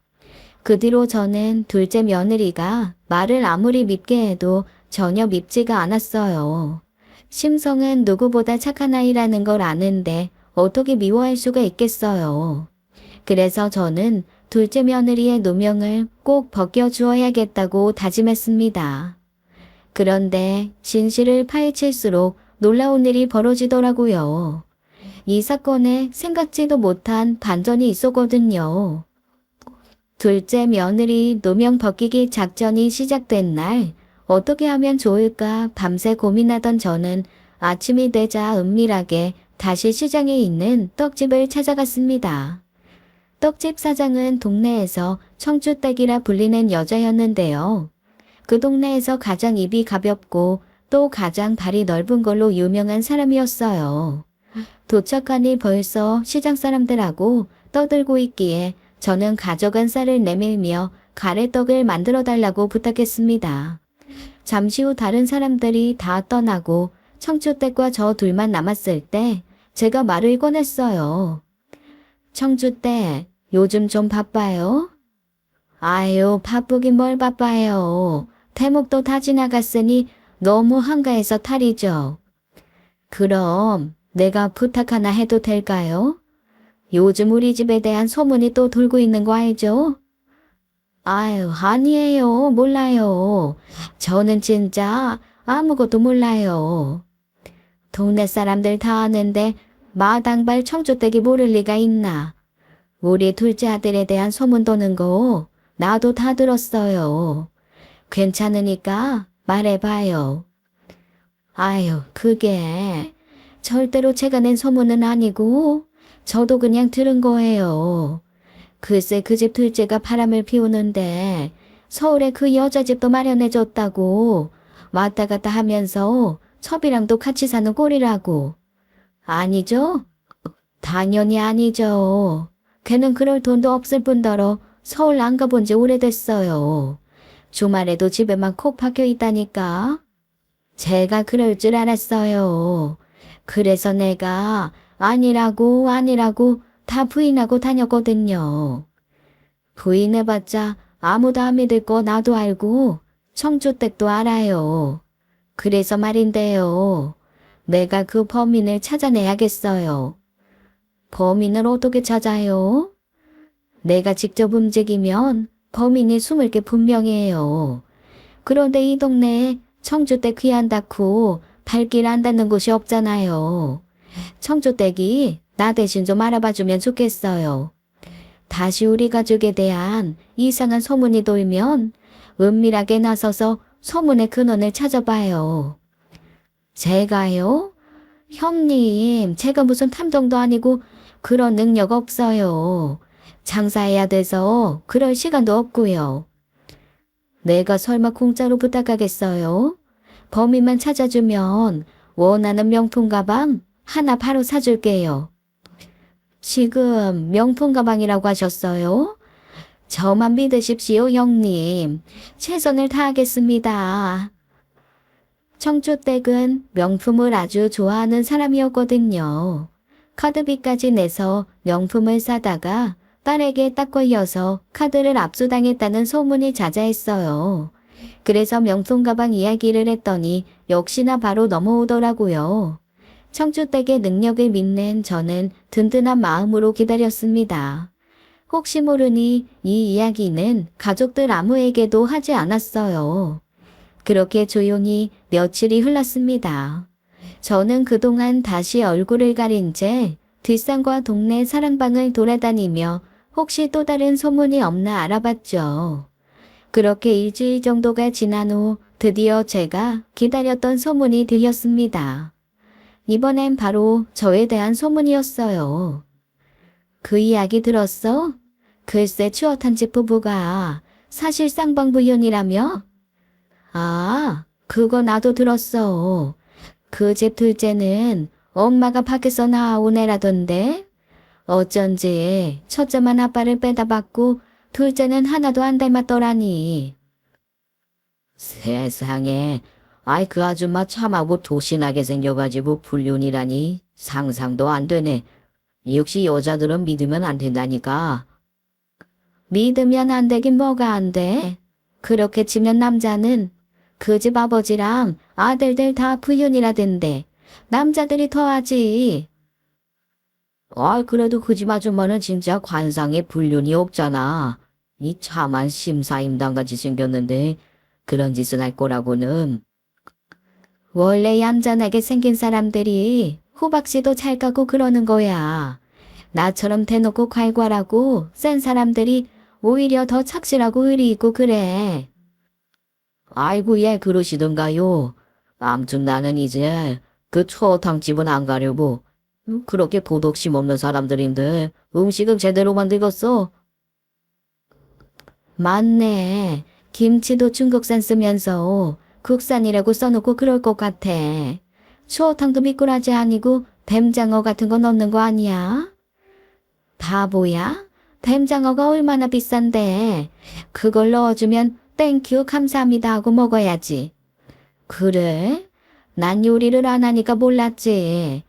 그 뒤로 저는 둘째 며느리가 말을 아무리 밉게 해도 전혀 밉지가 않았어요. 심성은 누구보다 착한 아이라는 걸 아는데 어떻게 미워할 수가 있겠어요. 그래서 저는 둘째 며느리의 누명을 꼭 벗겨주어야겠다고 다짐했습니다. 그런데 진실을 파헤칠수록 놀라운 일이 벌어지더라고요. 이 사건에 생각지도 못한 반전이 있었거든요. 둘째 며느리 누명 벗기기 작전이 시작된 날 어떻게 하면 좋을까 밤새 고민하던 저는 아침이 되자 은밀하게 다시 시장에 있는 떡집을 찾아갔습니다. 떡집 사장은 동네에서 청주댁이라 불리는 여자였는데요. 그 동네에서 가장 입이 가볍고 또 가장 발이 넓은 걸로 유명한 사람이었어요. 도착하니 벌써 시장 사람들하고 떠들고 있기에 저는 가져간 쌀을 내밀며 가래떡을 만들어 달라고 부탁했습니다. 잠시 후 다른 사람들이 다 떠나고 청주댁과 저 둘만 남았을 때 제가 말을 꺼냈어요. 청주댁, 요즘 좀 바빠요? 아유, 바쁘긴 뭘 바빠요. 대목도 다 지나갔으니 너무 한가해서 탈이죠. 그럼 내가 부탁 하나 해도 될까요? 요즘 우리 집에 대한 소문이 또 돌고 있는 거 알죠? 아유, 아니에요. 몰라요. 저는 진짜 아무것도 몰라요. 동네 사람들 다 아는데 마당발 청주댁이 모를 리가 있나. 우리 둘째 아들에 대한 소문 도는 거 나도 다 들었어요. 괜찮으니까 말해봐요. 아유, 그게 절대로 제가 낸 소문은 아니고 저도 그냥 들은 거예요. 글쎄 그 집 둘째가 바람을 피우는데 서울에 그 여자 집도 마련해줬다고 왔다 갔다 하면서 첩이랑도 같이 사는 꼴이라고. 아니죠? 당연히 아니죠. 걔는 그럴 돈도 없을 뿐더러 서울 안 가본 지 오래됐어요. 주말에도 집에만 콕 박혀 있다니까. 제가 그럴 줄 알았어요. 그래서 내가 아니라고 다 부인하고 다녔거든요. 부인해봤자 아무도 안 믿을 거 나도 알고 청주댁도 알아요. 그래서 말인데요. 내가 그 범인을 찾아내야겠어요. 범인을 어떻게 찾아요? 내가 직접 움직이면 범인이 숨을 게 분명해요. 그런데 이 동네에 청주댁 귀한다고 발길 안 닿는 곳이 없잖아요. 청주댁이 나 대신 좀 알아봐주면 좋겠어요. 다시 우리 가족에 대한 이상한 소문이 돌면 은밀하게 나서서 소문의 근원을 찾아봐요. 제가요? 형님, 제가 무슨 탐정도 아니고 그런 능력 없어요. 장사해야 돼서 그럴 시간도 없고요. 내가 설마 공짜로 부탁하겠어요? 범인만 찾아주면 원하는 명품 가방 하나 바로 사줄게요. 지금 명품 가방이라고 하셨어요? 저만 믿으십시오, 형님. 최선을 다하겠습니다. 청주댁은 명품을 아주 좋아하는 사람이었거든요. 카드비까지 내서 명품을 사다가 딸에게 딱 걸려서 카드를 압수당했다는 소문이 자자했어요. 그래서 명품 가방 이야기를 했더니 역시나 바로 넘어오더라고요. 청주댁의 능력을 믿는 저는 든든한 마음으로 기다렸습니다. 혹시 모르니 이 이야기는 가족들 아무에게도 하지 않았어요. 그렇게 조용히 며칠이 흘렀습니다. 저는 그동안 다시 얼굴을 가린 채 뒷산과 동네 사랑방을 돌아다니며 혹시 또 다른 소문이 없나 알아봤죠. 그렇게 일주일 정도가 지난 후 드디어 제가 기다렸던 소문이 들렸습니다. 이번엔 바로 저에 대한 소문이었어요. 그 이야기 들었어? 글쎄 추어탄 집 부부가 사실 쌍방불륜이라며? 아, 그거 나도 들었어. 그 집 둘째는 엄마가 밖에서 나온 애라던데? 어쩐지 첫째만 아빠를 빼다 받고 둘째는 하나도 안 닮았더라니. 세상에, 아이 그 아줌마 참하고 도신하게 생겨가지고 불륜이라니 상상도 안 되네. 역시 여자들은 믿으면 안 된다니까. 믿으면 안 되긴 뭐가 안 돼. 그렇게 치면 남자는 그 집 아버지랑 아들들 다 불륜이라던데 남자들이 더하지. 아, 그래도 그 집 아줌마는 진짜 관상에 불륜이 없잖아. 이 참한 심사임당같이 생겼는데 그런 짓을 할 거라고는. 원래 얌전하게 생긴 사람들이 호박씨도 잘 까고 그러는 거야. 나처럼 대놓고 괄괄하고 센 사람들이 오히려 더 착실하고 의리 있고 그래. 아이고 예 그러시던가요. 암튼 나는 이제 그 초탕집은 안 가려고. 그렇게 도덕심 없는 사람들인데 음식은 제대로 만들겠어. 맞네. 김치도 중국산 쓰면서 국산이라고 써놓고 그럴 것 같아. 추어탕도 미꾸라지 아니고 뱀장어 같은 거 넣는 거 아니야? 바보야? 뱀장어가 얼마나 비싼데. 그걸 넣어주면 땡큐 감사합니다 하고 먹어야지. 그래? 난 요리를 안 하니까 몰랐지.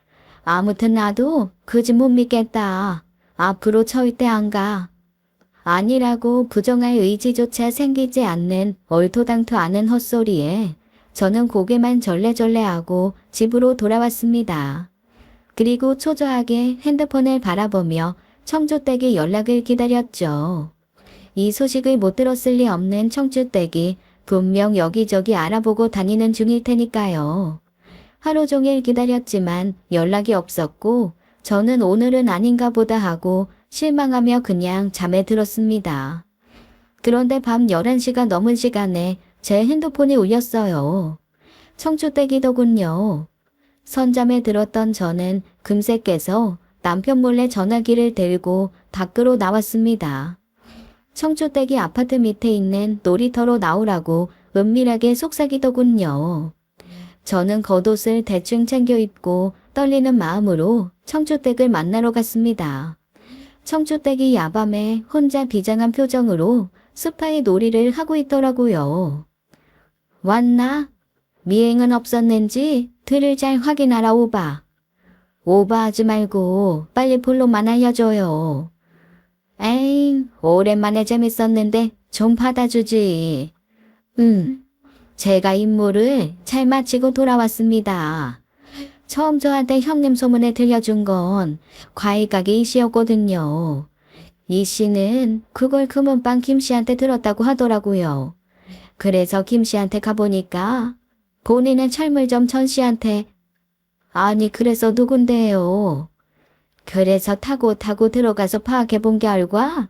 아무튼 나도 그 집 못 믿겠다. 앞으로 절대 안 가. 아니라고 부정할 의지조차 생기지 않는 얼토당토 않은 헛소리에 저는 고개만 절레절레하고 집으로 돌아왔습니다. 그리고 초조하게 핸드폰을 바라보며 청주댁의 연락을 기다렸죠. 이 소식을 못 들었을 리 없는 청주댁이 분명 여기저기 알아보고 다니는 중일 테니까요. 하루 종일 기다렸지만 연락이 없었고 저는 오늘은 아닌가 보다 하고 실망하며 그냥 잠에 들었습니다. 그런데 밤 11시가 넘은 시간에 제 핸드폰이 울렸어요. 청주댁이더군요. 선잠에 들었던 저는 금세 깨서 남편 몰래 전화기를 들고 밖으로 나왔습니다. 청주댁이 아파트 밑에 있는 놀이터로 나오라고 은밀하게 속삭이더군요. 저는 겉옷을 대충 챙겨 입고 떨리는 마음으로 청주댁을 만나러 갔습니다. 청주댁이 야밤에 혼자 비장한 표정으로 스파의 놀이를 하고 있더라고요. 왔나? 미행은 없었는지 들을 잘 확인하라 오바. 오바하지 말고 빨리 볼로만 알려줘요. 에잉, 오랜만에 재밌었는데 좀 받아주지. 제가 임무를 잘 마치고 돌아왔습니다. 처음 저한테 형님 소문에 들려준 건 과일가게 이씨였거든요. 이씨는 그걸 금은방 김씨한테 들었다고 하더라고요. 그래서 김씨한테 가보니까 본인은 철물점 전씨한테 아니 그래서 누군데요. 그래서 타고 들어가서 파악해본 결과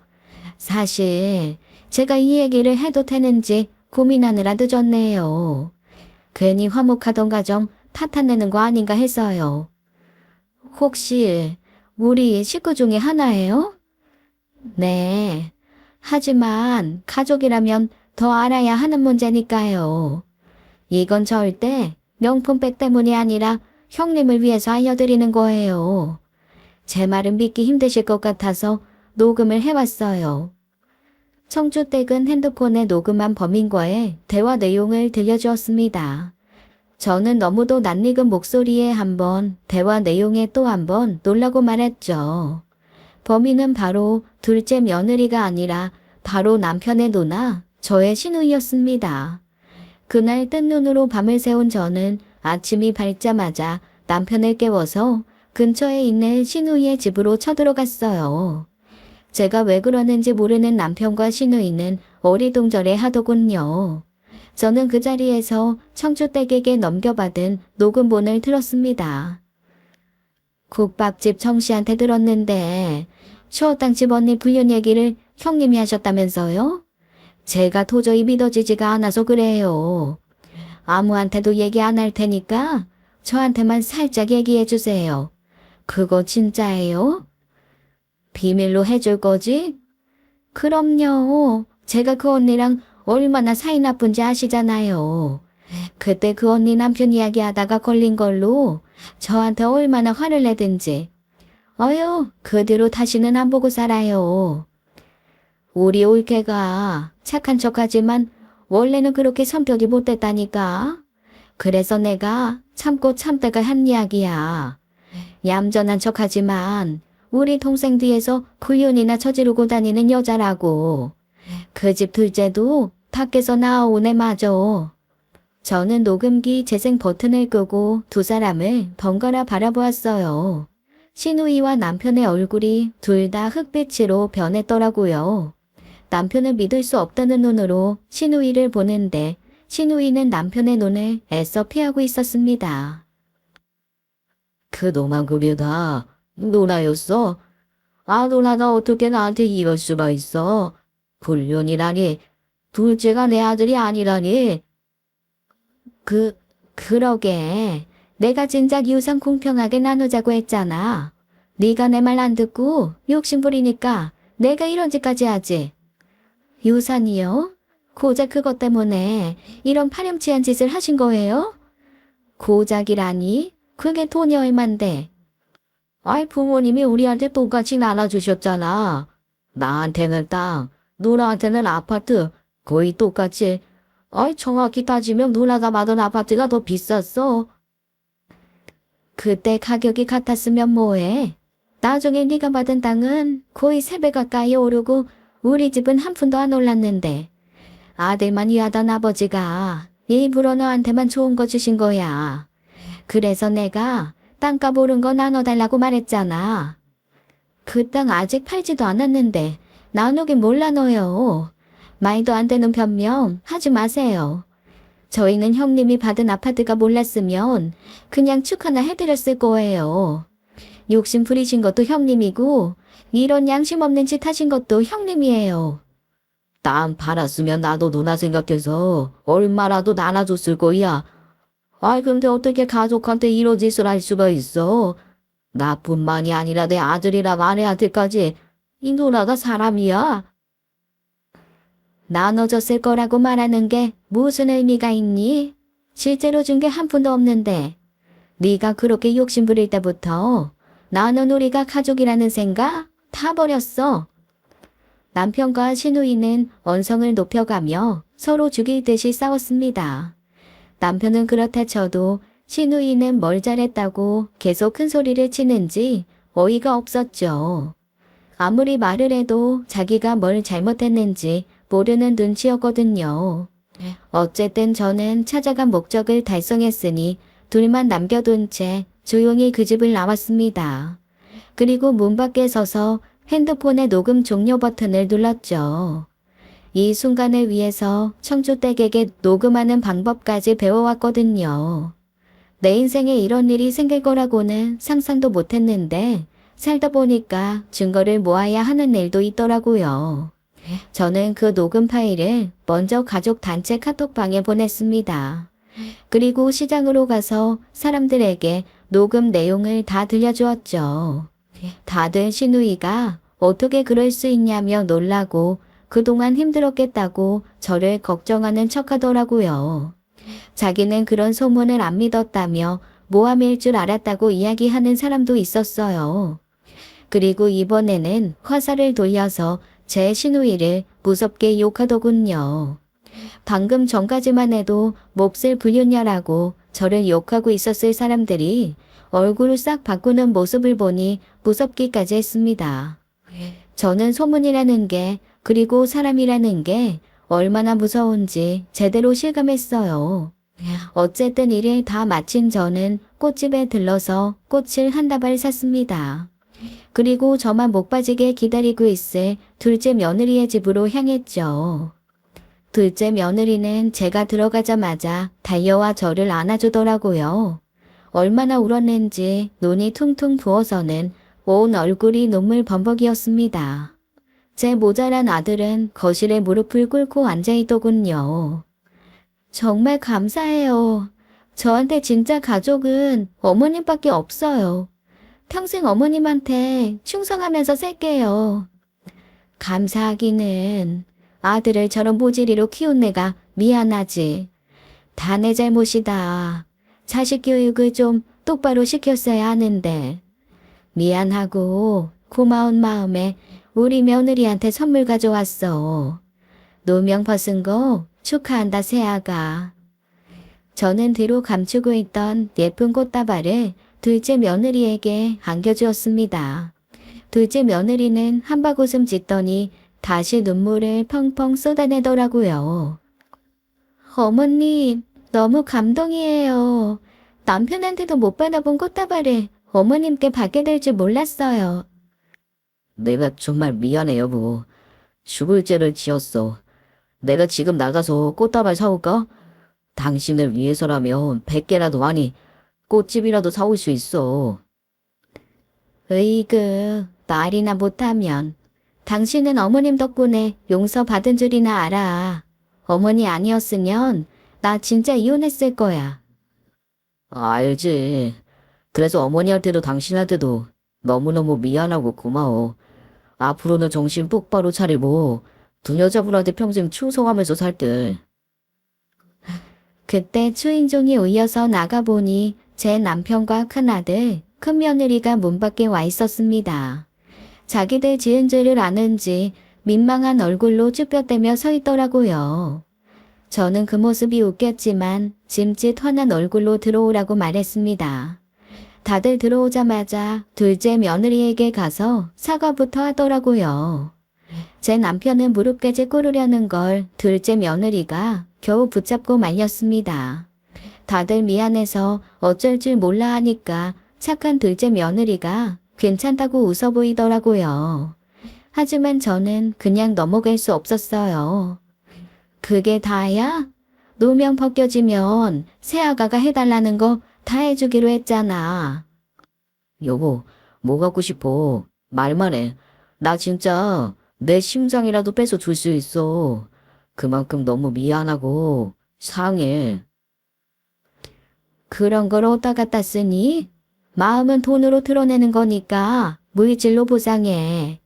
사실 제가 이 얘기를 해도 되는지 고민하느라 늦었네요. 괜히 화목하던 가정 탓하내는 거 아닌가 해서요. 혹시 우리 식구 중에 하나예요? 네. 하지만 가족이라면 더 알아야 하는 문제니까요. 이건 절대 명품백 때문이 아니라 형님을 위해서 알려드리는 거예요. 제 말은 믿기 힘드실 것 같아서 녹음을 해왔어요. 청주댁은 핸드폰에 녹음한 범인과의 대화 내용을 들려주었습니다. 저는 너무도 낯익은 목소리에 한번, 대화 내용에 또 한번 놀라고 말했죠. 범인은 바로 둘째 며느리가 아니라 바로 남편의 누나, 저의 시누이였습니다. 그날 뜬 눈으로 밤을 새운 저는 아침이 밝자마자 남편을 깨워서 근처에 있는 시누이의 집으로 쳐들어갔어요. 제가 왜 그러는지 모르는 남편과 시누이는 어리둥절해 하더군요. 저는 그 자리에서 청주댁에게 넘겨받은 녹음본을 틀었습니다. 국밥집 청씨한테 들었는데 초땅집 언니 부연 얘기를 형님이 하셨다면서요? 제가 도저히 믿어지지가 않아서 그래요. 아무한테도 얘기 안 할 테니까 저한테만 살짝 얘기해 주세요. 그거 진짜예요? 비밀로 해줄 거지? 그럼요. 제가 그 언니랑 얼마나 사이 나쁜지 아시잖아요. 그때 그 언니 남편 이야기하다가 걸린 걸로 저한테 얼마나 화를 내든지. 어휴, 그 뒤로 다시는 안 보고 살아요. 우리 올케가 착한 척하지만 원래는 그렇게 성격이 못됐다니까. 그래서 내가 참고 참다가 한 이야기야. 얌전한 척하지만 우리 동생 뒤에서 구윤이나 저지르고 다니는 여자라고. 그 집 둘째도 밖에서 나온 애 맞아. 저는 녹음기 재생 버튼을 끄고 두 사람을 번갈아 바라보았어요. 시누이와 남편의 얼굴이 둘 다 흑빛으로 변했더라고요. 남편은 믿을 수 없다는 눈으로 시누이를 보는데 시누이는 남편의 눈을 애써 피하고 있었습니다. 그놈아 그려다 누나였어? 아 누나가 어떻게 나한테 이럴 수가 있어? 불륜이라니 둘째가 내 아들이 아니라니. 그러게. 내가 진작 유산 공평하게 나누자고 했잖아. 네가 내 말 안 듣고 욕심 부리니까 내가 이런 짓까지 하지. 유산이요? 고작 그것 때문에 이런 파렴치한 짓을 하신 거예요? 고작이라니? 그게 돈이 얼만데. 아이 부모님이 우리한테 똑같이 나눠주셨잖아. 나한테는 땅, 누나한테는 아파트, 거의 똑같이. 아이 정확히 따지면 누나가 받은 아파트가 더 비쌌어. 그때 가격이 같았으면 뭐해. 나중에 네가 받은 땅은 거의 3배 가까이 오르고 우리 집은 한 푼도 안 올랐는데 아들만 위하던 아버지가 일부러 너한테만 좋은 거 주신 거야. 그래서 내가 땅값 오른 거 나눠달라고 말했잖아. 그 땅 아직 팔지도 않았는데 나누긴 뭘 나눠요. 말도 안 되는 변명 하지 마세요. 저희는 형님이 받은 아파트가 몰랐으면 그냥 축 하나 해드렸을 거예요. 욕심 부리신 것도 형님이고 이런 양심 없는 짓 하신 것도 형님이에요. 땅 팔았으면 나도 누나 생각해서 얼마라도 나눠줬을 거야. 아이 근데 어떻게 가족한테 이런 짓을 할 수가 있어? 나뿐만이 아니라 내 아들이랑 아내한테까지 이 누나가 사람이야? 나눠줬을 거라고 말하는 게 무슨 의미가 있니? 실제로 준 게 한 푼도 없는데 네가 그렇게 욕심 부릴 때부터 나는 우리가 가족이라는 생각 다 버렸어. 남편과 시누이는 언성을 높여가며 서로 죽일 듯이 싸웠습니다. 남편은 그렇다 쳐도 시누이는 뭘 잘했다고 계속 큰 소리를 치는지 어이가 없었죠. 아무리 말을 해도 자기가 뭘 잘못했는지 모르는 눈치였거든요. 어쨌든 저는 찾아간 목적을 달성했으니 둘만 남겨둔 채 조용히 그 집을 나왔습니다. 그리고 문 밖에 서서 핸드폰의 녹음 종료 버튼을 눌렀죠. 이 순간을 위해서 청주댁에게 녹음하는 방법까지 배워왔거든요. 내 인생에 이런 일이 생길 거라고는 상상도 못했는데 살다 보니까 증거를 모아야 하는 일도 있더라고요. 저는 그 녹음 파일을 먼저 가족 단체 카톡방에 보냈습니다. 그리고 시장으로 가서 사람들에게 녹음 내용을 다 들려주었죠. 다들 시누이가 어떻게 그럴 수 있냐며 놀라고 그동안 힘들었겠다고 저를 걱정하는 척하더라고요. 자기는 그런 소문을 안 믿었다며 모함일 줄 알았다고 이야기하는 사람도 있었어요. 그리고 이번에는 화살을 돌려서 제 시누이를 무섭게 욕하더군요. 방금 전까지만 해도 몹쓸 불륜녀라고 저를 욕하고 있었을 사람들이 얼굴을 싹 바꾸는 모습을 보니 무섭기까지 했습니다. 저는 소문이라는 게, 그리고 사람이라는 게 얼마나 무서운지 제대로 실감했어요. 어쨌든 일을 다 마친 저는 꽃집에 들러서 꽃을 한 다발 샀습니다. 그리고 저만 못 빠지게 기다리고 있을 둘째 며느리의 집으로 향했죠. 둘째 며느리는 제가 들어가자마자 달려와 저를 안아주더라고요. 얼마나 울었는지 눈이 퉁퉁 부어서는 온 얼굴이 눈물 범벅이었습니다. 제 모자란 아들은 거실에 무릎을 꿇고 앉아있더군요. 정말 감사해요. 저한테 진짜 가족은 어머님밖에 없어요. 평생 어머님한테 충성하면서 살게요. 감사하기는 아들을 저런 모질이로 키운 내가 미안하지. 다 내 잘못이다. 자식 교육을 좀 똑바로 시켰어야 하는데. 미안하고 고마운 마음에 우리 며느리한테 선물 가져왔어. 노명 벗은 거 축하한다 새아가. 저는 뒤로 감추고 있던 예쁜 꽃다발을 둘째 며느리에게 안겨주었습니다. 둘째 며느리는 한바구음 짓더니 다시 눈물을 펑펑 쏟아내더라고요. 어머님, 너무 감동이에요. 남편한테도 못 받아본 꽃다발을 어머님께 받게 될 줄 몰랐어요. 내가 정말 미안해 여보. 죽을 죄를 지었어. 내가 지금 나가서 꽃다발 사올까? 당신을 위해서라면 100개라도 아니 꽃집이라도 사올 수 있어. 으이그, 말이나 못하면. 당신은 어머님 덕분에 용서받은 줄이나 알아. 어머니 아니었으면 나 진짜 이혼했을 거야. 알지. 그래서 어머니한테도 당신한테도 너무너무 미안하고 고마워. 앞으로는 정신 똑바로 차리고 두 여자분한테 평생 충성하면서 살 듯. 그때 추인종이 울려서 나가보니 제 남편과 큰아들, 큰며느리가 문 밖에 와 있었습니다. 자기들 지은 죄를 아는지 민망한 얼굴로 쭈뼛대며 서 있더라고요. 저는 그 모습이 웃겼지만 짐짓 환한 얼굴로 들어오라고 말했습니다. 다들 들어오자마자 둘째 며느리에게 가서 사과부터 하더라고요. 제 남편은 무릎까지 꿇으려는 걸 둘째 며느리가 겨우 붙잡고 말렸습니다. 다들 미안해서 어쩔 줄 몰라 하니까 착한 둘째 며느리가 괜찮다고 웃어 보이더라고요. 하지만 저는 그냥 넘어갈 수 없었어요. 그게 다야? 노명 벗겨지면 새아가가 해달라는 거 다 해주기로 했잖아. 여보, 뭐 갖고 싶어? 말만 해. 나 진짜 내 심장이라도 뺏어 줄 수 있어. 그만큼 너무 미안하고 상해. 그런 걸 어디다 갖다 쓰니? 마음은 돈으로 드러내는 거니까 물질로 보상해.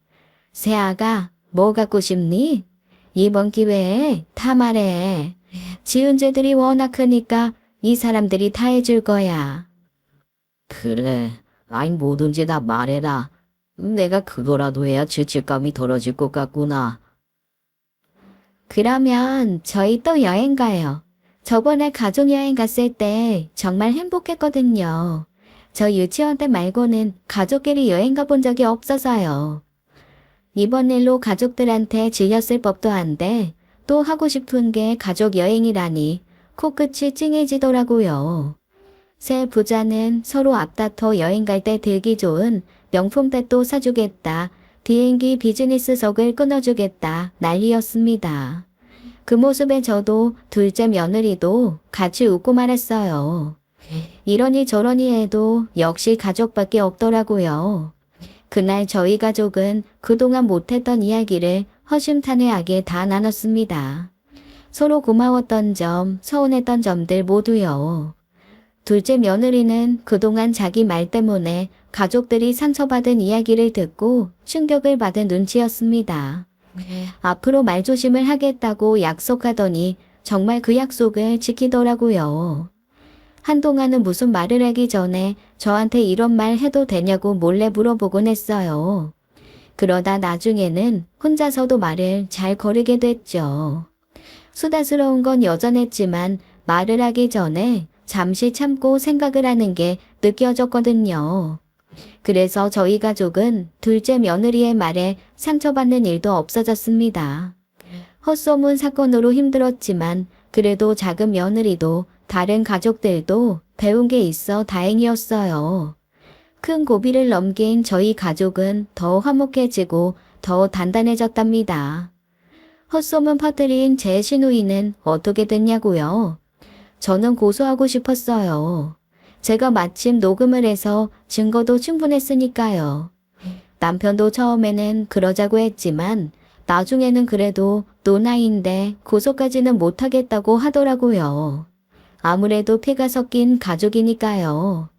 새아가 뭐 갖고 싶니? 이번 기회에 다 말해. 지은 죄들이 워낙 크니까 이 사람들이 다 해줄 거야. 그래, 아이 뭐든지 다 말해라. 내가 그거라도 해야 죄책감이 덜어질 것 같구나. 그러면 저희 또 여행 가요. 저번에 가족여행 갔을 때 정말 행복했거든요. 저 유치원 때 말고는 가족끼리 여행 가본 적이 없어서요. 이번 일로 가족들한테 질렸을 법도 한데 또 하고 싶은 게 가족여행이라니 코끝이 찡해지더라고요. 새 부자는 서로 앞다퉈 여행 갈 때 들기 좋은 명품 댁도 사주겠다. 비행기 비즈니스석을 끊어주겠다. 난리였습니다. 그 모습에 저도 둘째 며느리도 같이 웃고 말았어요. 이러니 저러니 해도 역시 가족밖에 없더라고요. 그날 저희 가족은 그동안 못했던 이야기를 허심탄회하게 다 나눴습니다. 서로 고마웠던 점, 서운했던 점들 모두요. 둘째 며느리는 그동안 자기 말 때문에 가족들이 상처받은 이야기를 듣고 충격을 받은 눈치였습니다. 앞으로 말조심을 하겠다고 약속하더니 정말 그 약속을 지키더라고요. 한동안은 무슨 말을 하기 전에 저한테 이런 말 해도 되냐고 몰래 물어보곤 했어요. 그러다 나중에는 혼자서도 말을 잘 거르게 됐죠. 수다스러운 건 여전했지만 말을 하기 전에 잠시 참고 생각을 하는 게 느껴졌거든요. 그래서 저희 가족은 둘째 며느리의 말에 상처받는 일도 없어졌습니다. 헛소문 사건으로 힘들었지만 그래도 작은 며느리도 다른 가족들도 배운 게 있어 다행이었어요. 큰 고비를 넘긴 저희 가족은 더 화목해지고 더 단단해졌답니다. 헛소문 퍼뜨린 제 시누이는 어떻게 됐냐고요? 저는 고소하고 싶었어요. 제가 마침 녹음을 해서 증거도 충분했으니까요. 남편도 처음에는 그러자고 했지만 나중에는 그래도 노나이인데 고소까지는 못하겠다고 하더라고요. 아무래도 피가 섞인 가족이니까요.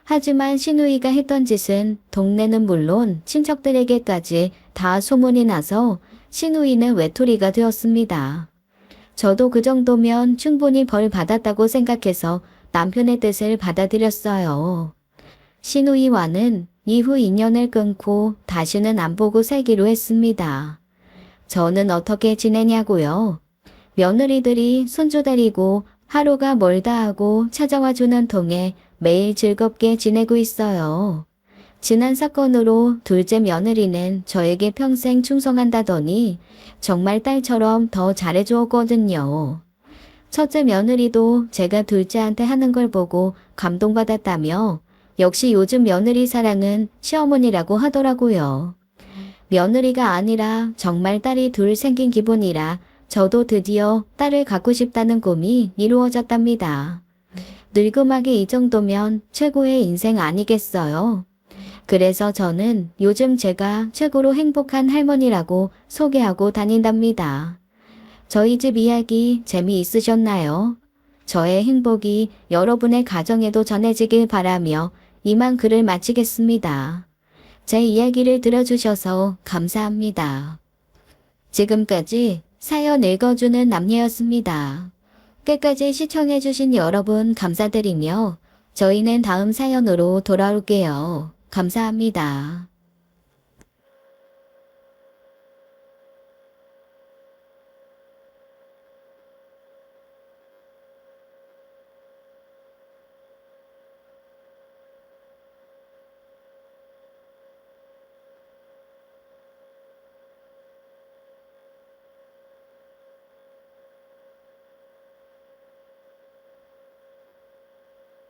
하지만 시누이가 했던 짓은 동네는 물론 친척들에게까지 다 소문이 나서 시누이는 외톨이가 되었습니다. 저도 그 정도면 충분히 벌 받았다고 생각해서 남편의 뜻을 받아들였어요. 시누이와는 이후 인연을 끊고 다시는 안 보고 살기로 했습니다. 저는 어떻게 지내냐고요? 며느리들이 손주 데리고 하루가 멀다 하고 찾아와 주는 통에 매일 즐겁게 지내고 있어요. 지난 사건으로 둘째 며느리는 저에게 평생 충성한다더니 정말 딸처럼 더 잘해주었거든요. 첫째 며느리도 제가 둘째한테 하는 걸 보고 감동받았다며 역시 요즘 며느리 사랑은 시어머니라고 하더라고요. 며느리가 아니라 정말 딸이 둘 생긴 기분이라 저도 드디어 딸을 갖고 싶다는 꿈이 이루어졌답니다. 늙음하게 이 정도면 최고의 인생 아니겠어요? 그래서 저는 요즘 제가 최고로 행복한 할머니라고 소개하고 다닌답니다. 저희 집 이야기 재미있으셨나요? 저의 행복이 여러분의 가정에도 전해지길 바라며 이만 글을 마치겠습니다. 제 이야기를 들어주셔서 감사합니다. 지금까지 사연 읽어주는 남녀였습니다. 끝까지 시청해주신 여러분 감사드리며 저희는 다음 사연으로 돌아올게요. 감사합니다.